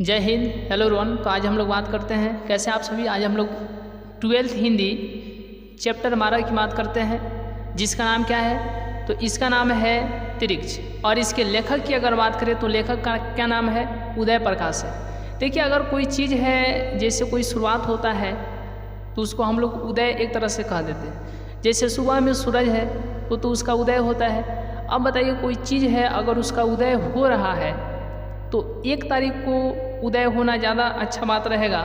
जय हिंद, हेलो रोहन। तो आज हम लोग बात करते हैं कैसे आप सभी। आज हम लोग 12th हिंदी चैप्टर 12 की बात करते हैं, जिसका नाम क्या है, तो इसका नाम है तिरिक्ष। और इसके लेखक की अगर बात करें तो लेखक का क्या नाम है, उदय प्रकाश है। देखिए, अगर कोई चीज़ है, जैसे कोई शुरुआत होता है तो उसको हम लोग उदय एक तरह से कह देते हैं। जैसे सुबह में सूरज है तो उसका उदय होता है। अब बताइए, कोई चीज़ है अगर उसका उदय हो रहा है तो 1 तारीख को उदय होना ज़्यादा अच्छा बात रहेगा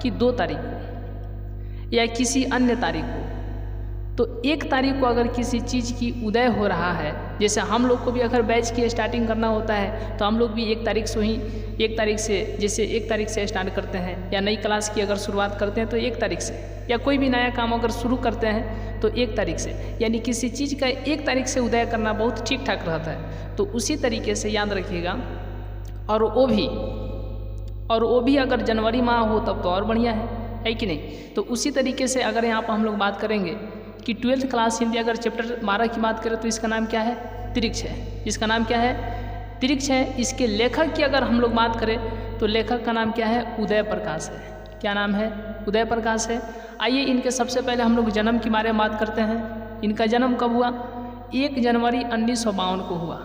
कि 2 तारीख को या किसी अन्य तारीख को। तो 1 तारीख को अगर किसी चीज़ की उदय हो रहा है, जैसे हम लोग को भी अगर बैच की स्टार्टिंग करना होता है तो हम लोग भी 1 तारीख से ही 1 तारीख से, जैसे 1 तारीख से स्टार्ट करते हैं, या नई क्लास की अगर शुरुआत करते हैं तो 1 तारीख से, या कोई भी नया काम अगर शुरू करते हैं तो 1 तारीख से, यानी किसी चीज़ का 1 तारीख से उदय करना बहुत ठीक ठाक रहता है। तो उसी तरीके से याद रखिएगा। और वो भी अगर जनवरी माह हो तब तो और बढ़िया है कि नहीं। तो उसी तरीके से अगर यहाँ पर हम लोग बात करेंगे कि 12th क्लास हिंदी अगर चैप्टर 12 की बात करें तो इसका नाम क्या है, तिरिक्ष है। इसका नाम क्या है, तिरिक्ष है। इसके लेखक की अगर हम लोग बात करें तो लेखक का नाम क्या है, उदय प्रकाश है। क्या नाम है, उदय प्रकाश है। आइए इनके सबसे पहले हम लोग जन्म के बारे में बात करते हैं। इनका जन्म कब हुआ, 1 जनवरी 1952 को हुआ,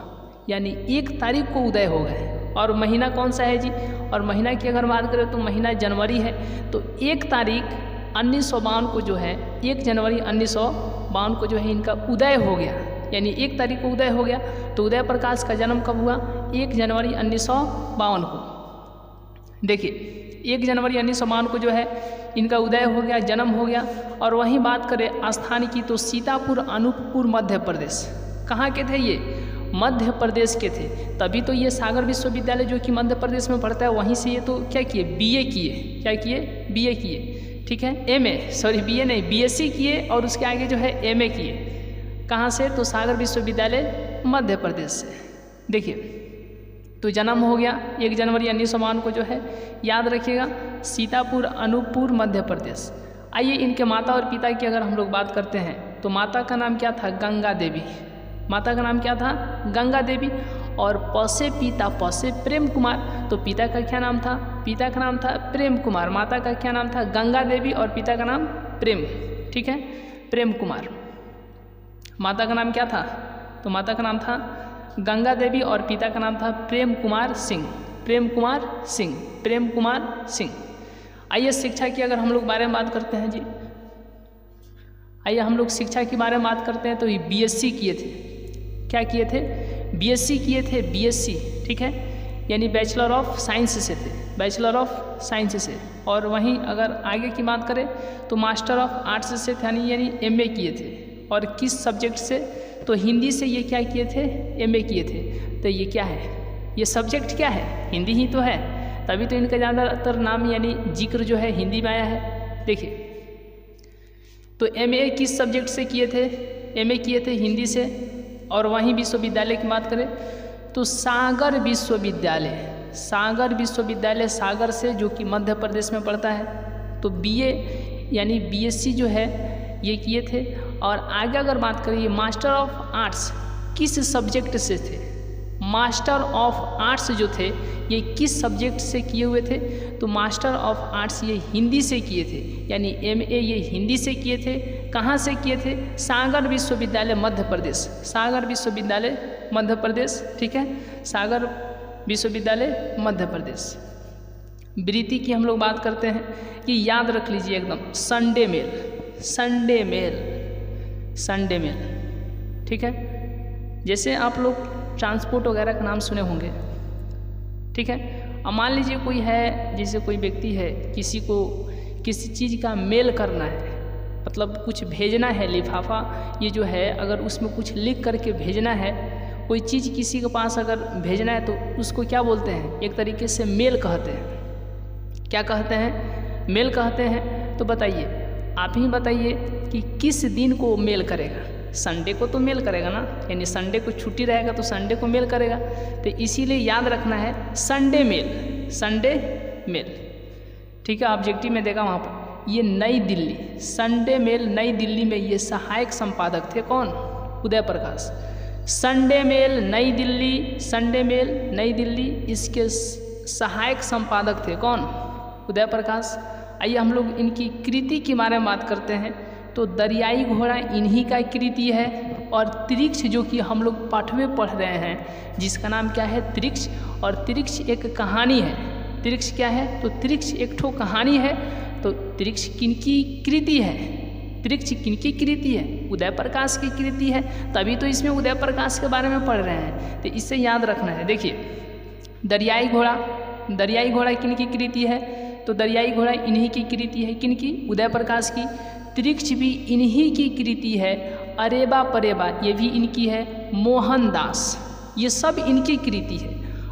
यानी 1 तारीख को उदय हो गए। और महीना कौन सा है जी, और महीना की अगर बात करें तो महीना जनवरी है। तो 1 तारीख 1952 को जो है, 1 जनवरी 1952 को जो है इनका उदय हो गया, यानी 1 तारीख को उदय हो गया। तो उदय प्रकाश का जन्म कब हुआ, 1 जनवरी 1952 को। देखिए, 1 जनवरी 1952 को जो है इनका उदय हो गया, जन्म हो गया। और वहीं बात करें स्थान की तो सीतापुर अनूपपुर मध्य प्रदेश। कहाँ के थे ये, मध्य प्रदेश के थे। तभी तो ये सागर विश्वविद्यालय जो कि मध्य प्रदेश में पढ़ता है, वहीं से ये तो क्या किए, बीए किए। क्या किए, बीए किए, ठीक है। बीए नहीं, बीएससी किए और उसके आगे जो है एमए किए। कहाँ से, तो सागर विश्वविद्यालय मध्य प्रदेश से। देखिए, तो जन्म हो गया 1 जनवरी 1952 को जो है, याद रखिएगा, सीतापुर अनूपपुर मध्य प्रदेश। आइए इनके माता और पिता की अगर हम लोग बात करते हैं तो माता का नाम क्या था, गंगा देवी। माता का नाम क्या था, गंगा देवी। और पसे पिता, पसे प्रेम कुमार। तो पिता का क्या नाम था, पिता का नाम था प्रेम कुमार। माता का क्या नाम था, गंगा देवी, और पिता का नाम प्रेम, ठीक है, प्रेम कुमार। माता का नाम क्या था, तो माता का नाम था गंगा देवी और पिता का नाम था प्रेम कुमार सिंह। प्रेम कुमार सिंह, प्रेम कुमार सिंह। आइए शिक्षा की अगर हम लोग बारे में बात करते हैं जी, आइए हम लोग शिक्षा के बारे में बात करते हैं। तो ये बीएससी किए थे। क्या किए थे, बीएससी किए थे, बीएससी, ठीक है, यानी बैचलर ऑफ साइंस से थे, बैचलर ऑफ साइंस से। और वहीं अगर आगे की बात करें तो मास्टर ऑफ आर्ट्स से थे, यानी एमए किए थे। और किस सब्जेक्ट से, तो हिंदी से ये क्या किए थे, एमए किए थे। तो ये क्या है, ये सब्जेक्ट क्या है, हिंदी ही तो है। तभी तो इनका ज़्यादातर नाम यानी जिक्र जो है हिंदी में आया है। देखिए, तो एमए किस सब्जेक्ट से किए थे, एमए किए थे हिंदी से। और वहीं विश्वविद्यालय की बात करें तो सागर विश्वविद्यालय, सागर विश्वविद्यालय सागर से, जो कि मध्य प्रदेश में पड़ता है। तो बीए यानी बीएससी जो है ये किए थे। और आगे अगर बात करें, मास्टर ऑफ आर्ट्स किस सब्जेक्ट से थे, मास्टर ऑफ आर्ट्स जो थे ये किस सब्जेक्ट से किए हुए थे, तो मास्टर ऑफ आर्ट्स ये हिंदी से किए थे, यानी एमए ये हिंदी से किए थे। कहाँ से किए थे, सागर विश्वविद्यालय मध्य प्रदेश, सागर विश्वविद्यालय मध्य प्रदेश, ठीक है, सागर विश्वविद्यालय मध्य प्रदेश। वृत्ति की हम लोग बात करते हैं कि याद रख लीजिए एकदम, Sunday mail, Sunday mail, Sunday mail, ठीक है। जैसे आप लोग ट्रांसपोर्ट वगैरह का नाम सुने होंगे, ठीक है। अब मान लीजिए कोई है, जैसे कोई व्यक्ति है, किसी को किसी चीज़ का मेल करना है, मतलब कुछ भेजना है, लिफाफा ये जो है, अगर उसमें कुछ लिख करके भेजना है, कोई चीज़ किसी के पास अगर भेजना है तो उसको क्या बोलते हैं, एक तरीके से मेल कहते हैं। क्या कहते हैं, मेल कहते हैं। तो बताइए, आप ही बताइए कि किस दिन को मेल करेगा, संडे को तो मेल करेगा ना, यानी संडे को छुट्टी रहेगा तो संडे को मेल करेगा। तो इसीलिए याद रखना है संडे मेल, संडे मेल, ठीक है। ऑब्जेक्टिव में देगा वहाँ पर, ये नई दिल्ली, संडे मेल नई दिल्ली में ये सहायक संपादक थे, कौन, उदय प्रकाश। संडे मेल नई दिल्ली, संडे मेल नई दिल्ली, इसके सहायक संपादक थे। कौन? उदय प्रकाश। आइए हम लोग इनकी कृति के बारे में बात करते हैं। तो दरियाई घोड़ा इन्हीं का कृति है। और त्रिक्ष जो कि हम लोग पाठ में पढ़ रहे हैं, जिसका नाम क्या है? त्रिक्ष। और त्रिक्ष एक कहानी है। त्रिक्ष क्या है? तो त्रिक्ष एक ठो कहानी है। तो त्रिक्ष किनकी कृति है? त्रिक्ष किनकी कृति है? उदय प्रकाश की कृति है। तभी तो इसमें उदय प्रकाश के बारे में पढ़ रहे हैं, तो इससे याद रखना है। देखिए, दरियाई घोड़ा किनकी कृति है? तो दरियाई घोड़ा इन्हीं की कृति है। किनकी? उदय प्रकाश की। त्रिक्ष भी इन्हीं की कृति है। अरेबा परेबा ये भी इनकी है। मोहनदास ये सब इनकी कृति है।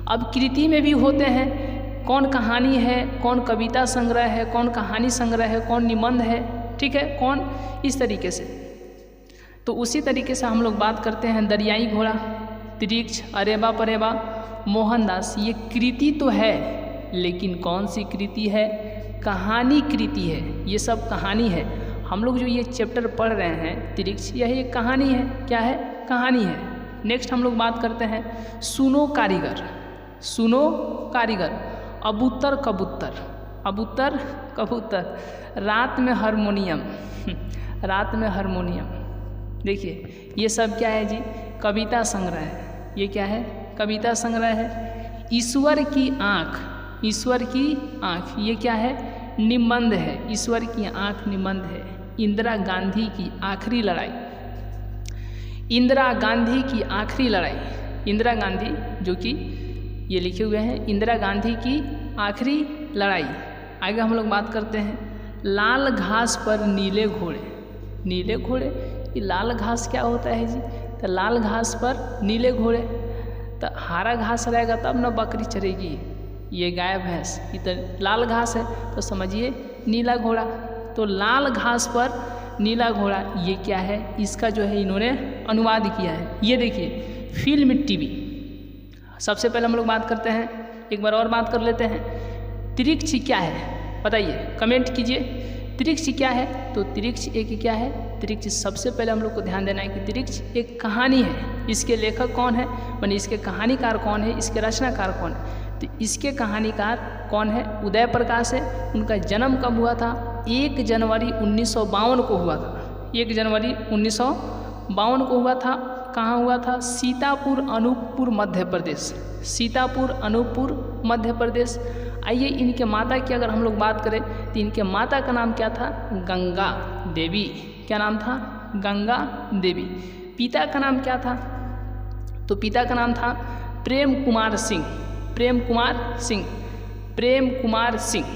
अब कृति में भी होते हैं, कौन कहानी है, कौन कविता संग्रह है, कौन कहानी संग्रह है, कौन निबंध है, ठीक है, कौन, इस तरीके से। तो उसी तरीके से हम लोग बात करते हैं दरियाई घोड़ा, त्रिक्ष, अरेबा परेबा, मोहनदास। ये कृति तो है, लेकिन कौन सी कृति है? कहानी कृति है। ये सब कहानी है। हम लोग जो ये चैप्टर पढ़ रहे हैं त्रिक्ष, यह एक कहानी है। क्या है? कहानी है। नेक्स्ट हम लोग बात करते हैं सुनो कारीगर। सुनो कारीगर, अबूतर कबूतर, अबूतर कबूतर, रात में हारमोनियम, रात में हारमोनियम। देखिए ये सब क्या है जी? कविता संग्रह है। ये क्या है? कविता संग्रह है। ईश्वर की आँख, ईश्वर की आँख, ये क्या है? निबंध है। ईश्वर की आँख निबंध है। इंदिरा गांधी की आखिरी लड़ाई, इंदिरा गांधी की आखिरी लड़ाई, इंदिरा गांधी जो कि ये लिखे हुए हैं, इंदिरा गांधी की आखिरी लड़ाई। आगे हम लोग बात करते हैं लाल घास पर नीले घोड़े। नीले घोड़े, ये लाल घास क्या होता है जी? तो लाल घास पर नीले घोड़े, तो हरा घास रहेगा तब ना बकरी चरेगी। ये गाय भैंस, ये तो लाल घास है, तो समझिए नीला घोड़ा। तो लाल घास पर नीला घोड़ा, ये क्या है? इसका जो है इन्होंने अनुवाद किया है। ये देखिए फिल्म टीवी। सबसे पहले हम लोग बात करते हैं, एक बार और बात कर लेते हैं, त्रिक्ष क्या है? बताइए, कमेंट कीजिए। त्रिक्ष क्या है? तो त्रिक्ष एक क्या है? त्रिक्ष सबसे पहले हम लोग को ध्यान देना है कि त्रिक्ष एक कहानी है। इसके लेखक कौन है? माने इसके कहानीकार कौन है? इसके रचनाकार कौन है? तो इसके कहानीकार कौन है? उदय प्रकाश है। उनका जन्म कब हुआ था? 1 जनवरी 1952 को हुआ था। 1 जनवरी 1952 को हुआ था। कहाँ हुआ था? सीतापुर अनूपपुर मध्य प्रदेश। सीतापुर अनूपपुर मध्य प्रदेश। आइए इनके माता की अगर हम लोग बात करें तो इनके माता का नाम क्या था? गंगा देवी। क्या नाम था? गंगा देवी। पिता का नाम क्या था? तो पिता का नाम था प्रेम कुमार सिंह। प्रेम कुमार सिंह, प्रेम कुमार सिंह।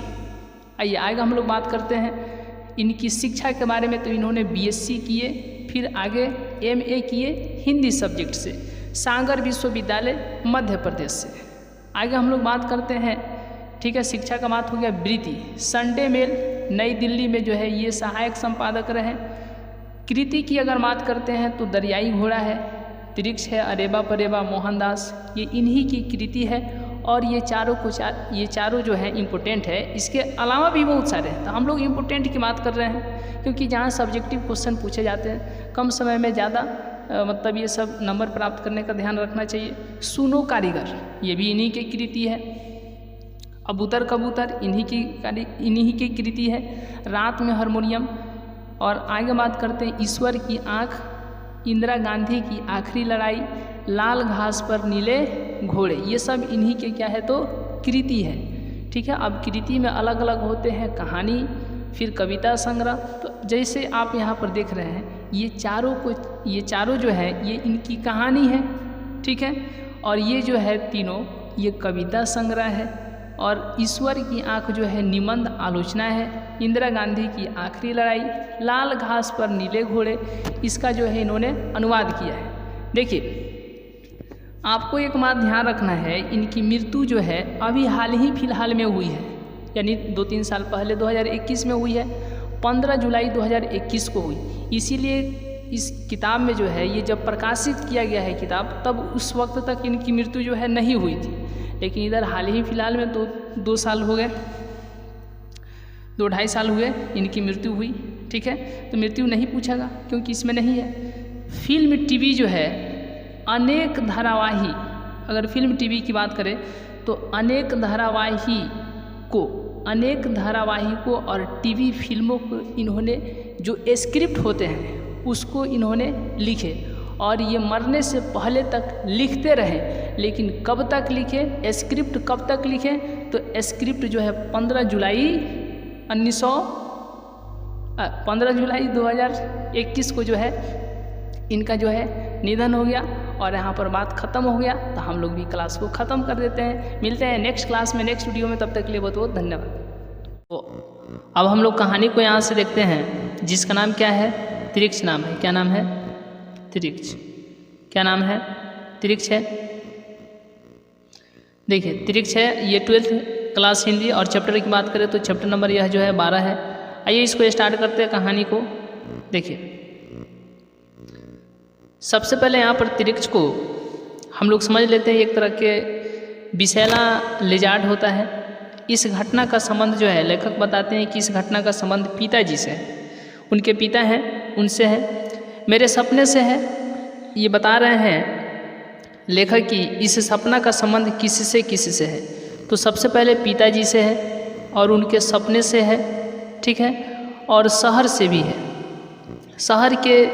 आइए आगे हम लोग बात करते हैं इनकी शिक्षा के बारे में। तो इन्होंने बीएससी किए, फिर आगे एमए किए हिंदी सब्जेक्ट से, सागर विश्वविद्यालय मध्य प्रदेश से। आगे हम लोग बात करते हैं, ठीक है, शिक्षा का बात हो गया। वृत्ति संडे मेल नई दिल्ली में जो है ये सहायक संपादक रहे। कृति की अगर बात करते हैं तो दरियाई घोड़ा है, त्रिक्ष है, अरेबा परेबा, मोहनदास, ये इन्हीं की कृति है। और ये चारों जो है इम्पोर्टेंट है। इसके अलावा भी बहुत सारे हैं, तो हम लोग इम्पोर्टेंट की बात कर रहे हैं क्योंकि जहाँ सब्जेक्टिव क्वेश्चन पूछे जाते हैं, कम समय में ज़्यादा मतलब ये सब नंबर प्राप्त करने का ध्यान रखना चाहिए। सुनो कारीगर, ये भी इन्हीं की कृति है। अबूतर कबूतर इन्हीं की कृति है। रात में हारमोनियम। और आगे बात करते हैं ईश्वर की आँख, इंदिरा गांधी की आखिरी लड़ाई, लाल घास पर नीले घोड़े, ये सब इन्हीं के क्या है? तो कृति है। ठीक है, अब कृति में अलग अलग होते हैं कहानी, फिर कविता संग्रह। तो जैसे आप यहाँ पर देख रहे हैं ये चारों जो है ये इनकी कहानी है। ठीक है, और ये जो है तीनों ये कविता संग्रह है। और ईश्वर की आँख जो है निबंध आलोचना है। इंदिरा गांधी की आखिरी लड़ाई, लाल घास पर नीले घोड़े, इसका जो है इन्होंने अनुवाद किया है। देखिए आपको एक बात ध्यान रखना है, इनकी मृत्यु जो है अभी हाल ही फिलहाल में हुई है, यानी 2-3 साल पहले 2021 में हुई है। 15 जुलाई 2021 को हुई। इसीलिए इस किताब में जो है ये जब प्रकाशित किया गया है किताब, तब उस वक्त तक इनकी मृत्यु जो है नहीं हुई थी। लेकिन इधर हाल ही फिलहाल में 2 साल हो गए, 2-2.5 साल हुए इनकी मृत्यु हुई। ठीक है, तो मृत्यु नहीं पूछेगा क्योंकि इसमें नहीं है। फिल्म टीवी जो है अनेक धारावाही, अगर फिल्म टीवी की बात करें तो अनेक धारावाहिकों और टीवी फिल्मों को इन्होंने जो स्क्रिप्ट होते हैं उसको इन्होंने लिखे और ये मरने से पहले तक लिखते रहे। लेकिन कब तक लिखे, स्क्रिप्ट कब तक लिखे, तो स्क्रिप्ट जो है 15 जुलाई 2021 को जो है इनका जो है निधन हो गया और यहाँ पर बात ख़त्म हो गया। तो हम लोग भी क्लास को ख़त्म कर देते हैं। मिलते हैं नेक्स्ट क्लास में, नेक्स्ट वीडियो में। तब तक के लिए बहुत बहुत धन्यवाद। तो अब हम लोग कहानी को यहाँ से देखते हैं, जिसका नाम क्या है, त्रिक्ष नाम है। क्या नाम है? त्रिक्ष। क्या नाम है? त्रिक्ष है। देखिए त्रिक्ष है, ये 12th क्लास हिंदी और चैप्टर की बात करें तो चैप्टर नंबर यह जो है 12 है। आइए इसको स्टार्ट करते हैं कहानी को। देखिए सबसे पहले यहाँ पर त्रिक्ष को हम लोग समझ लेते हैं, एक तरह के विषैला लिजार्ड होता है। इस घटना का संबंध जो है लेखक बताते हैं कि इस घटना का संबंध पिताजी से है, उनके पिता हैं उनसे है, मेरे सपने से है। ये बता रहे हैं लेखक कि इस सपना का संबंध किससे है। तो सबसे पहले पिताजी से है और उनके सपने से है, ठीक है, और शहर से भी है। शहर के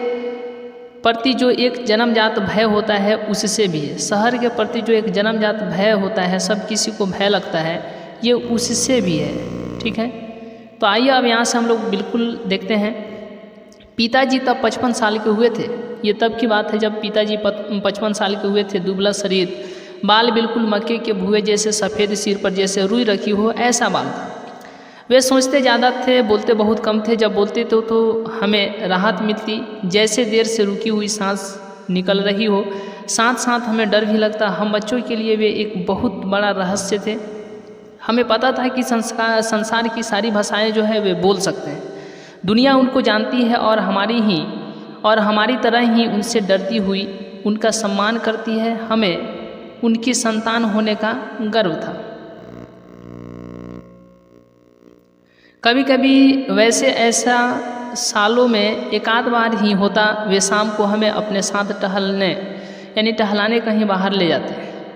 प्रति जो एक जन्मजात भय होता है उससे भी है। शहर के प्रति जो एक जन्मजात भय होता है, सब किसी को भय लगता है, ये उससे भी है, ठीक है। तो आइए अब यहाँ से हम लोग बिल्कुल देखते हैं। पिताजी तब 55 साल के हुए थे। ये तब की बात है जब पिताजी 55 साल के हुए थे। दुबला शरीर, बाल बिल्कुल मक्के के भुए जैसे सफ़ेद, सिर पर जैसे रुई रखी हो ऐसा बाल था। वे सोचते ज़्यादा थे, बोलते बहुत कम थे। जब बोलते तो हमें राहत मिलती, जैसे देर से रुकी हुई सांस निकल रही हो। साथ साथ हमें डर भी लगता। हम बच्चों के लिए वे एक बहुत बड़ा रहस्य थे। हमें पता था कि संसार की सारी भाषाएं जो है वे बोल सकते हैं। दुनिया उनको जानती है और हमारी तरह ही उनसे डरती हुई उनका सम्मान करती है। हमें उनकी संतान होने का गर्व था। कभी कभी वैसे ऐसा सालों में एक आध बार ही होता। वे शाम को हमें अपने साथ टहलाने कहीं बाहर ले जाते।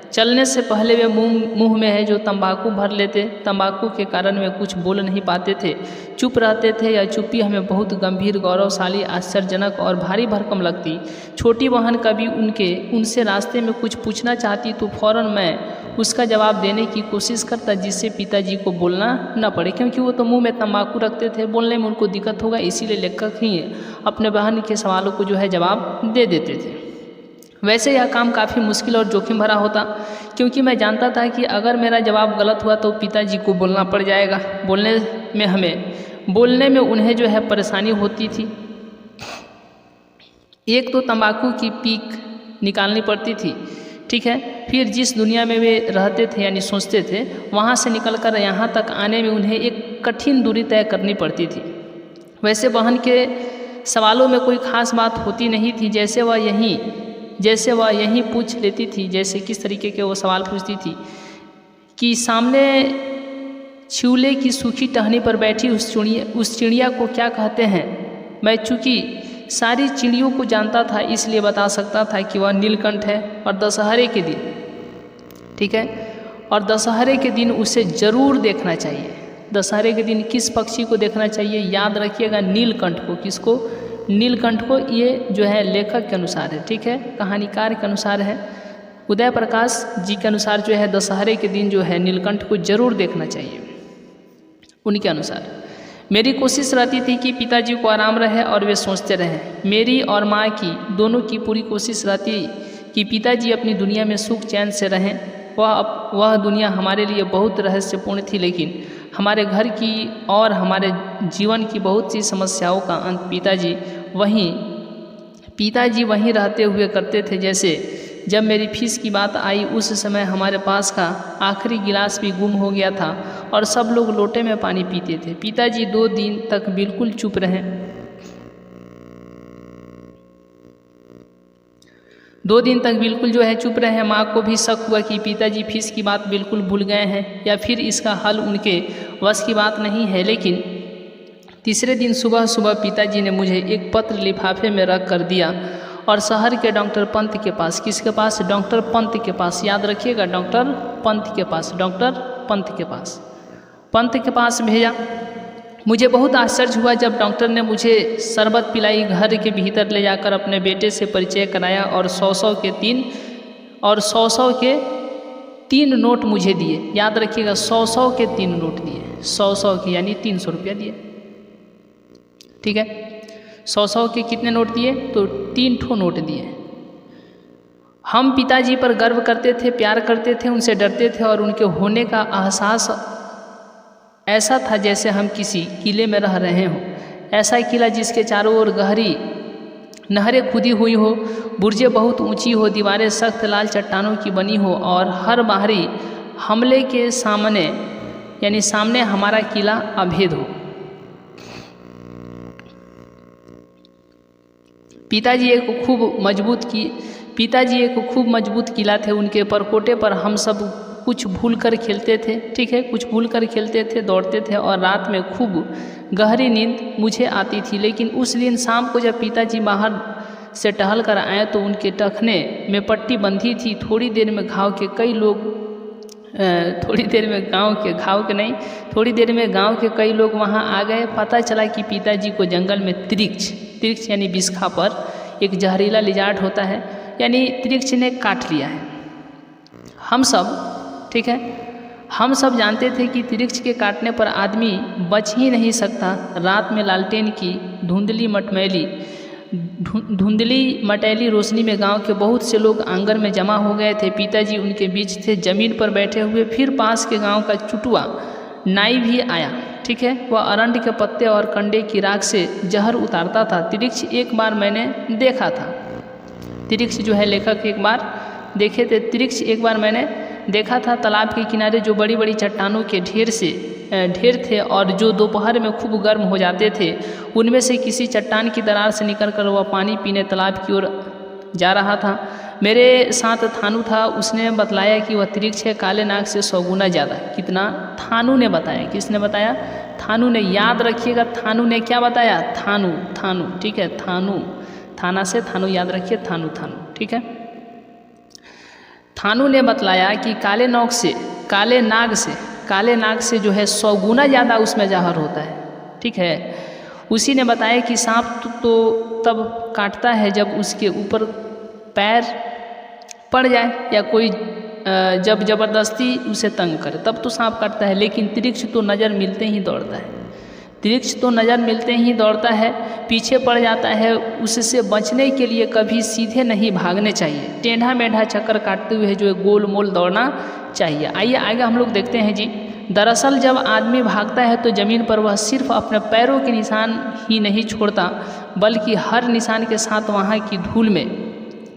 चलने से पहले वे मुंह में है जो तंबाकू भर लेते। तंबाकू के कारण वे कुछ बोल नहीं पाते थे, चुप रहते थे। यह चुप्पी हमें बहुत गंभीर, गौरवशाली, आश्चर्यजनक और भारी भरकम लगती। छोटी बहन कभी उनसे रास्ते में कुछ पूछना चाहती तो फौरन मैं उसका जवाब देने की कोशिश करता, जिससे पिताजी को बोलना न पड़े, क्योंकि वो तो मुंह में तंबाकू रखते थे, बोलने में उनको दिक्कत होगा। इसीलिए लेखक ही अपने बहन के सवालों को जो है जवाब दे देते थे। वैसे यह काम काफ़ी मुश्किल और जोखिम भरा होता, क्योंकि मैं जानता था कि अगर मेरा जवाब गलत हुआ तो पिताजी को बोलना पड़ जाएगा। बोलने में उन्हें जो है परेशानी होती थी। एक तो तंबाकू की पीक निकालनी पड़ती थी, ठीक है। फिर जिस दुनिया में वे रहते थे यानी सोचते थे, वहाँ से निकलकर यहाँ तक आने में उन्हें एक कठिन दूरी तय करनी पड़ती थी। वैसे बहन के सवालों में कोई ख़ास बात होती नहीं थी। जैसे वह यहीं पूछ लेती थी, जैसे किस तरीके के वो सवाल पूछती थी कि सामने छिउले की सूखी टहनी पर बैठी उस चिड़िया को क्या कहते हैं। मैं चूँकि सारी चिड़ियों को जानता था, इसलिए बता सकता था कि वह नीलकंठ है। और दशहरे के दिन, ठीक है, और दशहरे के दिन उसे ज़रूर देखना चाहिए। दशहरे के दिन किस पक्षी को देखना चाहिए? याद रखिएगा, नीलकंठ को। किसको? नीलकंठ को। ये जो है लेखक के अनुसार है, ठीक है, कहानीकार के अनुसार है। उदय प्रकाश जी के अनुसार जो है दशहरे के दिन जो है नीलकंठ को जरूर देखना चाहिए। उनके अनुसार मेरी कोशिश रहती थी कि पिताजी को आराम रहे और वे सोचते रहें। मेरी और माँ की दोनों की पूरी कोशिश रहती कि पिताजी अपनी दुनिया में सुख चैन से रहें। वह दुनिया हमारे लिए बहुत रहस्यपूर्ण थी, लेकिन हमारे घर की और हमारे जीवन की बहुत सी समस्याओं का अंत पिताजी वहीं रहते हुए करते थे। जैसे जब मेरी फीस की बात आई, उस समय हमारे पास का आखिरी गिलास भी गुम हो गया था और सब लोग लोटे में पानी पीते थे। पिताजी 2 दिन तक बिल्कुल चुप रहे। 2 दिन तक बिल्कुल जो है चुप रहे। माँ को भी शक हुआ कि पिताजी फीस की बात बिल्कुल भूल गए हैं या फिर इसका हल उनके वश की बात नहीं है। लेकिन तीसरे दिन सुबह पिताजी ने मुझे एक पत्र लिफाफे में रख कर दिया और शहर के डॉक्टर पंत के पास। किसके पास? डॉक्टर पंत के पास। याद रखिएगा, डॉक्टर पंत के पास, डॉक्टर पंत के पास, पंत के पास भेजा। मुझे बहुत आश्चर्य हुआ जब डॉक्टर ने मुझे शरबत पिलाई, घर के भीतर ले जाकर अपने बेटे से परिचय कराया और 100 के 3 नोट मुझे दिए। याद रखिएगा, 100 के 3 नोट दिए, 100 के यानी 300 रुपया दिए। ठीक है, 100 के कितने नोट दिए? तो 3 ठो नोट दिए। हम पिताजी पर गर्व करते थे, प्यार करते थे, उनसे डरते थे और उनके होने का एहसास ऐसा था जैसे हम किसी किले में रह रहे हों। ऐसा किला जिसके चारों ओर गहरी नहरें खुदी हुई हो, बुर्जें बहुत ऊंची हो, दीवारें सख्त लाल चट्टानों की बनी हो और हर बाहरी हमले के सामने हमारा किला अभेद हो। पिताजी एक खूब मजबूत किला थे। उनके परकोटे पर हम सब कुछ भूल कर खेलते थे। ठीक है, कुछ भूल कर खेलते थे, दौड़ते थे और रात में खूब गहरी नींद मुझे आती थी। लेकिन उस दिन शाम को जब पिताजी बाहर से टहल कर आए तो उनके टखने में पट्टी बंधी थी। थोड़ी देर में गांव के कई लोग वहां आ गए। पता चला कि पिताजी को जंगल में त्रिक्ष यानी बिस्खा पर एक जहरीला लिजार्ड होता है, यानी त्रिक्ष ने काट लिया है। हम सब जानते थे कि त्रिक्ष के काटने पर आदमी बच ही नहीं सकता। रात में लालटेन की धुंधली मटैली रोशनी में गांव के बहुत से लोग आंगन में जमा हो गए थे। पिताजी उनके बीच थे, जमीन पर बैठे हुए। फिर पास के गांव का चुटुआ नाई भी आया। ठीक है, वह अरंड के पत्ते और कंडे की राख से जहर उतारता था। त्रिक्ष एक बार मैंने देखा था। त्रिक्ष जो है लेखक एक बार देखे थे। त्रिक्ष एक बार मैंने देखा था। तालाब के किनारे जो बड़ी बड़ी चट्टानों के ढेर थे और जो दोपहर में खूब गर्म हो जाते थे, उनमें से किसी चट्टान की दरार से निकलकर वह पानी पीने तालाब की ओर जा रहा था। मेरे साथ थानू था। उसने बतलाया कि वह त्रिक्ष है, काले नाग से 100 गुना ज़्यादा। कितना? थानू ने बताया। किसने बताया? थानू ने। याद रखिएगा, थानू ने क्या बताया? थानू। ठीक है, थानू, थाना से थानू, याद रखिए, थानू। ठीक है, थानू ने बतलाया कि काले नाग से जो है 100 गुना ज़्यादा उसमें जहर होता है। ठीक है, उसी ने बताया कि सांप तो तब काटता है जब उसके ऊपर पैर पड़ जाए या कोई जब ज़बरदस्ती उसे तंग करे, तब तो सांप काटता है। लेकिन त्रिक्ष तो नज़र मिलते ही दौड़ता है। पीछे पड़ जाता है। उससे बचने के लिए कभी सीधे नहीं भागने चाहिए, टेढ़ा मेढ़ा चक्कर काटते हुए जो गोल मोल दौड़ना चाहिए। आइए आगे हम लोग देखते हैं जी। दरअसल जब आदमी भागता है तो ज़मीन पर वह सिर्फ अपने पैरों के निशान ही नहीं छोड़ता, बल्कि हर निशान के साथ वहाँ की धूल में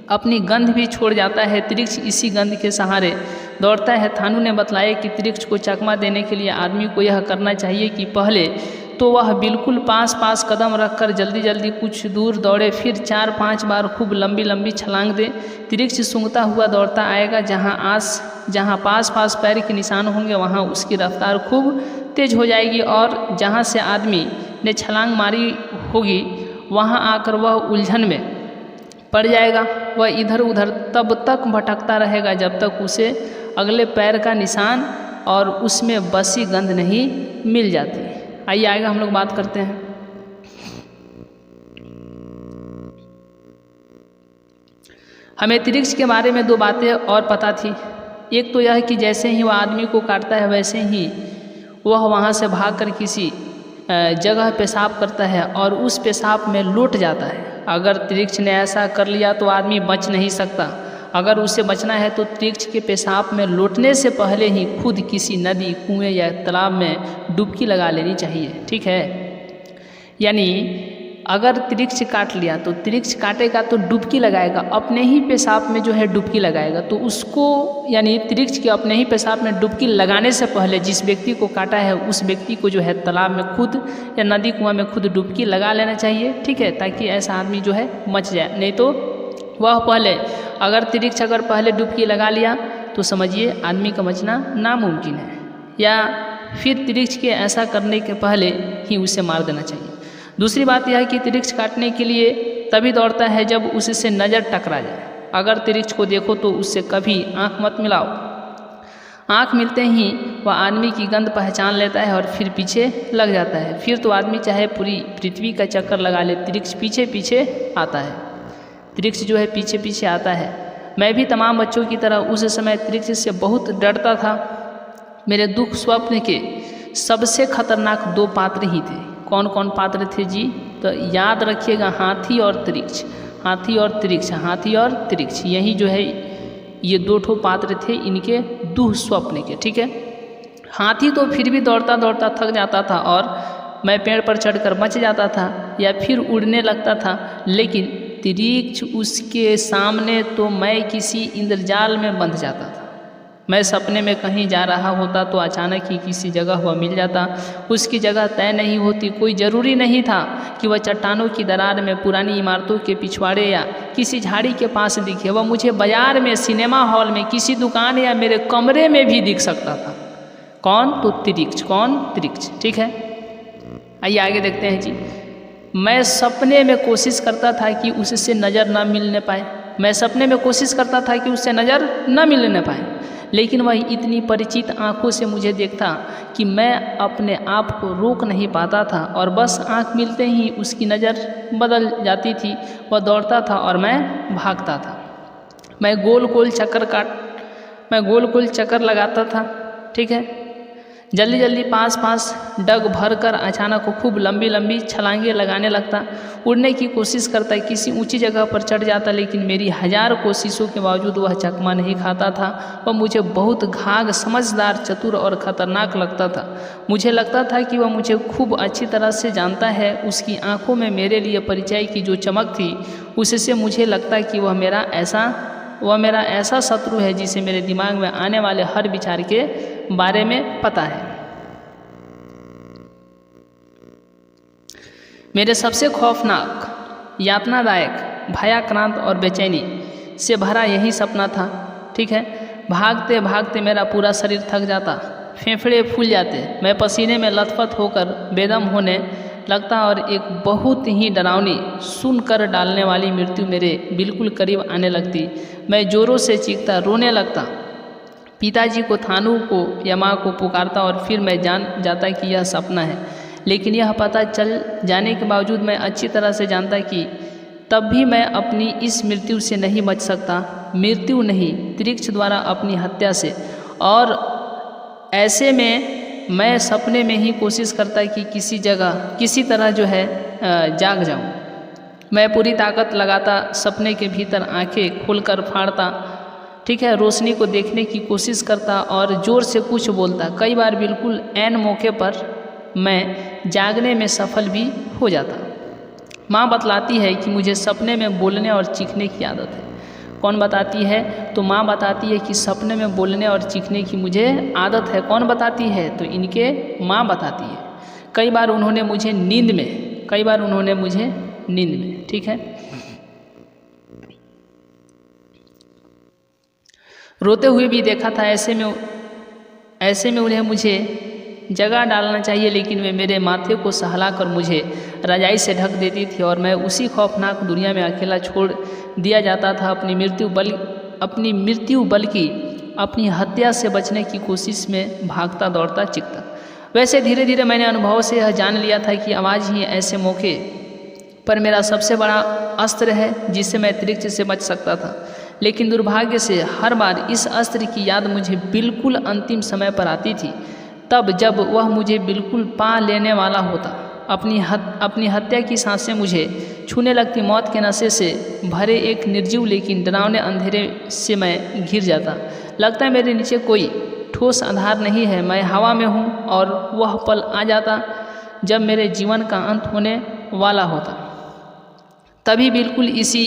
अपनी गंध भी छोड़ जाता है। त्रिक्ष इसी गंध के सहारे दौड़ता है। थानू ने बतलाया कि त्रिक्ष को चकमा देने के लिए आदमी को यह करना चाहिए कि पहले तो वह बिल्कुल पास कदम रखकर जल्दी जल्दी कुछ दूर दौड़े, फिर 4-5 बार खूब लंबी लंबी छलांग दे। त्रिक्ष सूंघता हुआ दौड़ता आएगा। जहाँ पास पैर के निशान होंगे वहाँ उसकी रफ्तार खूब तेज हो जाएगी और जहाँ से आदमी ने छलांग मारी होगी वहाँ आकर वह उलझन में पड़ जाएगा। वह इधर उधर तब तक भटकता रहेगा जब तक उसे अगले पैर का निशान और उसमें बसी गंध नहीं मिल जाती। आइए आगे हम लोग बात करते हैं। हमें त्रिक्ष के बारे में 2 बातें और पता थी। एक तो यह कि जैसे ही वह आदमी को काटता है वैसे ही वह वहाँ से भागकर किसी जगह पेशाब करता है और उस पेशाब में लौट जाता है। अगर त्रिक्ष ने ऐसा कर लिया तो आदमी बच नहीं सकता। अगर उसे बचना है तो त्रिक्ष के पेशाब में लौटने से पहले ही खुद किसी नदी, कुएं या तालाब में डुबकी लगा लेनी चाहिए। ठीक है, यानी अगर त्रिक्ष काट लिया तो त्रिक्ष काटेगा तो डुबकी लगाएगा, अपने ही पेशाब में जो है डुबकी लगाएगा। तो उसको यानी त्रिक्ष के अपने ही पेशाब में डुबकी लगाने से पहले जिस व्यक्ति को काटा है उस व्यक्ति को जो है तालाब में खुद या नदी कुआं में खुद डुबकी लगा लेना चाहिए। ठीक है, ताकि ऐसा आदमी जो है बच जाए। नहीं तो वह त्रिक्ष अगर पहले डुबकी लगा लिया तो समझिए आदमी का बचना नामुमकिन है, या फिर त्रिक्ष के ऐसा करने के पहले ही उसे मार देना चाहिए। दूसरी बात यह है कि त्रिक्ष काटने के लिए तभी दौड़ता है जब उससे नज़र टकरा जाए। अगर तिरिक्ष को देखो तो उससे कभी आँख मत मिलाओ। आँख मिलते ही वह आदमी की गंध पहचान लेता है और फिर पीछे लग जाता है। फिर तो आदमी चाहे पूरी पृथ्वी का चक्कर लगा ले, तिरिक्ष पीछे पीछे आता है। तिरिक्ष जो है पीछे पीछे आता है। मैं भी तमाम बच्चों की तरह उस समय तिरिक्ष से बहुत डरता था। मेरे दुख स्वप्न के सबसे खतरनाक 2 पात्र ही थे। कौन कौन पात्र थे जी? तो याद रखिएगा, हाथी और तिरिक्ष, हाथी और तिरिक्ष, हाथी और तिरिक्ष, यही जो है ये 2 पात्र थे इनके दुख स्वप्न के। ठीक है, हाथी तो फिर भी दौड़ता दौड़ता थक जाता था और मैं पेड़ पर चढ़कर बच जाता था या फिर उड़ने लगता था, लेकिन तिरिक्ष उसके सामने तो मैं किसी इंद्रजाल में बंध जाता था। मैं सपने में कहीं जा रहा होता तो अचानक ही किसी जगह वह मिल जाता। उसकी जगह तय नहीं होती। कोई ज़रूरी नहीं था कि वह चट्टानों की दरार में, पुरानी इमारतों के पिछवाड़े या किसी झाड़ी के पास दिखे। वह मुझे बाजार में, सिनेमा हॉल में, किसी दुकान या मेरे कमरे में भी दिख सकता था। कौन? तो तिरिक्ष। कौन? तिरिक्ष। ठीक है, आइए आगे देखते हैं जी। मैं सपने में कोशिश करता था कि उससे नज़र न मिलने पाए। मैं सपने में कोशिश करता था कि उससे नज़र न मिलने पाए, लेकिन वह इतनी परिचित आँखों से मुझे देखता कि मैं अपने आप को रोक नहीं पाता था और बस आँख मिलते ही उसकी नज़र बदल जाती थी। वह दौड़ता था और मैं भागता था। मैं गोल गोल चक्कर लगाता था। ठीक है, जल्दी जल्दी पास डग भर कर अचानक वो खूब लंबी लंबी छलांगे लगाने लगता। उड़ने की कोशिश करता, किसी ऊंची जगह पर चढ़ जाता, लेकिन मेरी 1000 कोशिशों के बावजूद वह चकमा नहीं खाता था। वह मुझे बहुत घाघ, समझदार, चतुर और ख़तरनाक लगता था। मुझे लगता था कि वह मुझे खूब अच्छी तरह से जानता है। उसकी आंखों में मेरे लिए परिचय की जो चमक थी, उससे मुझे लगता कि वह मेरा ऐसा शत्रु है जिसे मेरे दिमाग में आने वाले हर विचार के बारे में पता है। मेरे सबसे खौफनाक, यातनादायक, भयाक्रांत और बेचैनी से भरा यही सपना था। ठीक है, भागते भागते मेरा पूरा शरीर थक जाता, फेफड़े फूल जाते, मैं पसीने में लथपथ होकर बेदम होने लगता और एक बहुत ही डरावनी, सुन कर डालने वाली मृत्यु मेरे बिल्कुल करीब आने लगती। मैं जोरों से चीखता, रोने लगता, पिताजी को, थानू को या माँ को पुकारता और फिर मैं जान जाता कि यह सपना है। लेकिन यह पता चल जाने के बावजूद मैं अच्छी तरह से जानता कि तब भी मैं अपनी इस मृत्यु से नहीं बच सकता। मृत्यु नहीं, तिरिक्ष द्वारा अपनी हत्या से। और ऐसे में मैं सपने में ही कोशिश करता कि किसी तरह जो है जाग जाऊं। मैं पूरी ताकत लगाता, सपने के भीतर आंखें खोलकर फाड़ता। ठीक है, रोशनी को देखने की कोशिश करता और ज़ोर से कुछ बोलता। कई बार बिल्कुल ऐन मौके पर मैं जागने में सफल भी हो जाता। माँ बतलाती है कि मुझे सपने में बोलने और चीखने की आदत है। कौन बताती है? तो माँ बताती है कि सपने में बोलने और चीखने की मुझे आदत है। कौन बताती है? तो इनके माँ बताती है। कई बार उन्होंने मुझे नींद में, ठीक है, रोते हुए भी देखा था। ऐसे में उन्हें मुझे जगह डालना चाहिए, लेकिन वे मेरे माथे को सहलाकर मुझे रजाई से ढक देती थी और मैं उसी खौफनाक दुनिया में अकेला छोड़ दिया जाता था। अपनी मृत्यु बल्कि अपनी हत्या से बचने की कोशिश में भागता, दौड़ता, चीखता। वैसे धीरे धीरे मैंने अनुभव से यह जान लिया था कि आवाज़ ही ऐसे मौके पर मेरा सबसे बड़ा अस्त्र है जिससे मैं तिरिक्ष से बच सकता था। लेकिन दुर्भाग्य से हर बार इस अस्त्र की याद मुझे बिल्कुल अंतिम समय पर आती थी, तब जब वह मुझे बिल्कुल पा लेने वाला होता। अपनी हत्या की सांसें मुझे छूने लगती। मौत के नशे से भरे एक निर्जीव लेकिन डरावने अंधेरे से मैं घिर जाता। लगता है मेरे नीचे कोई ठोस आधार नहीं है, मैं हवा में हूँ। और वह पल आ जाता जब मेरे जीवन का अंत होने वाला होता। तभी बिल्कुल इसी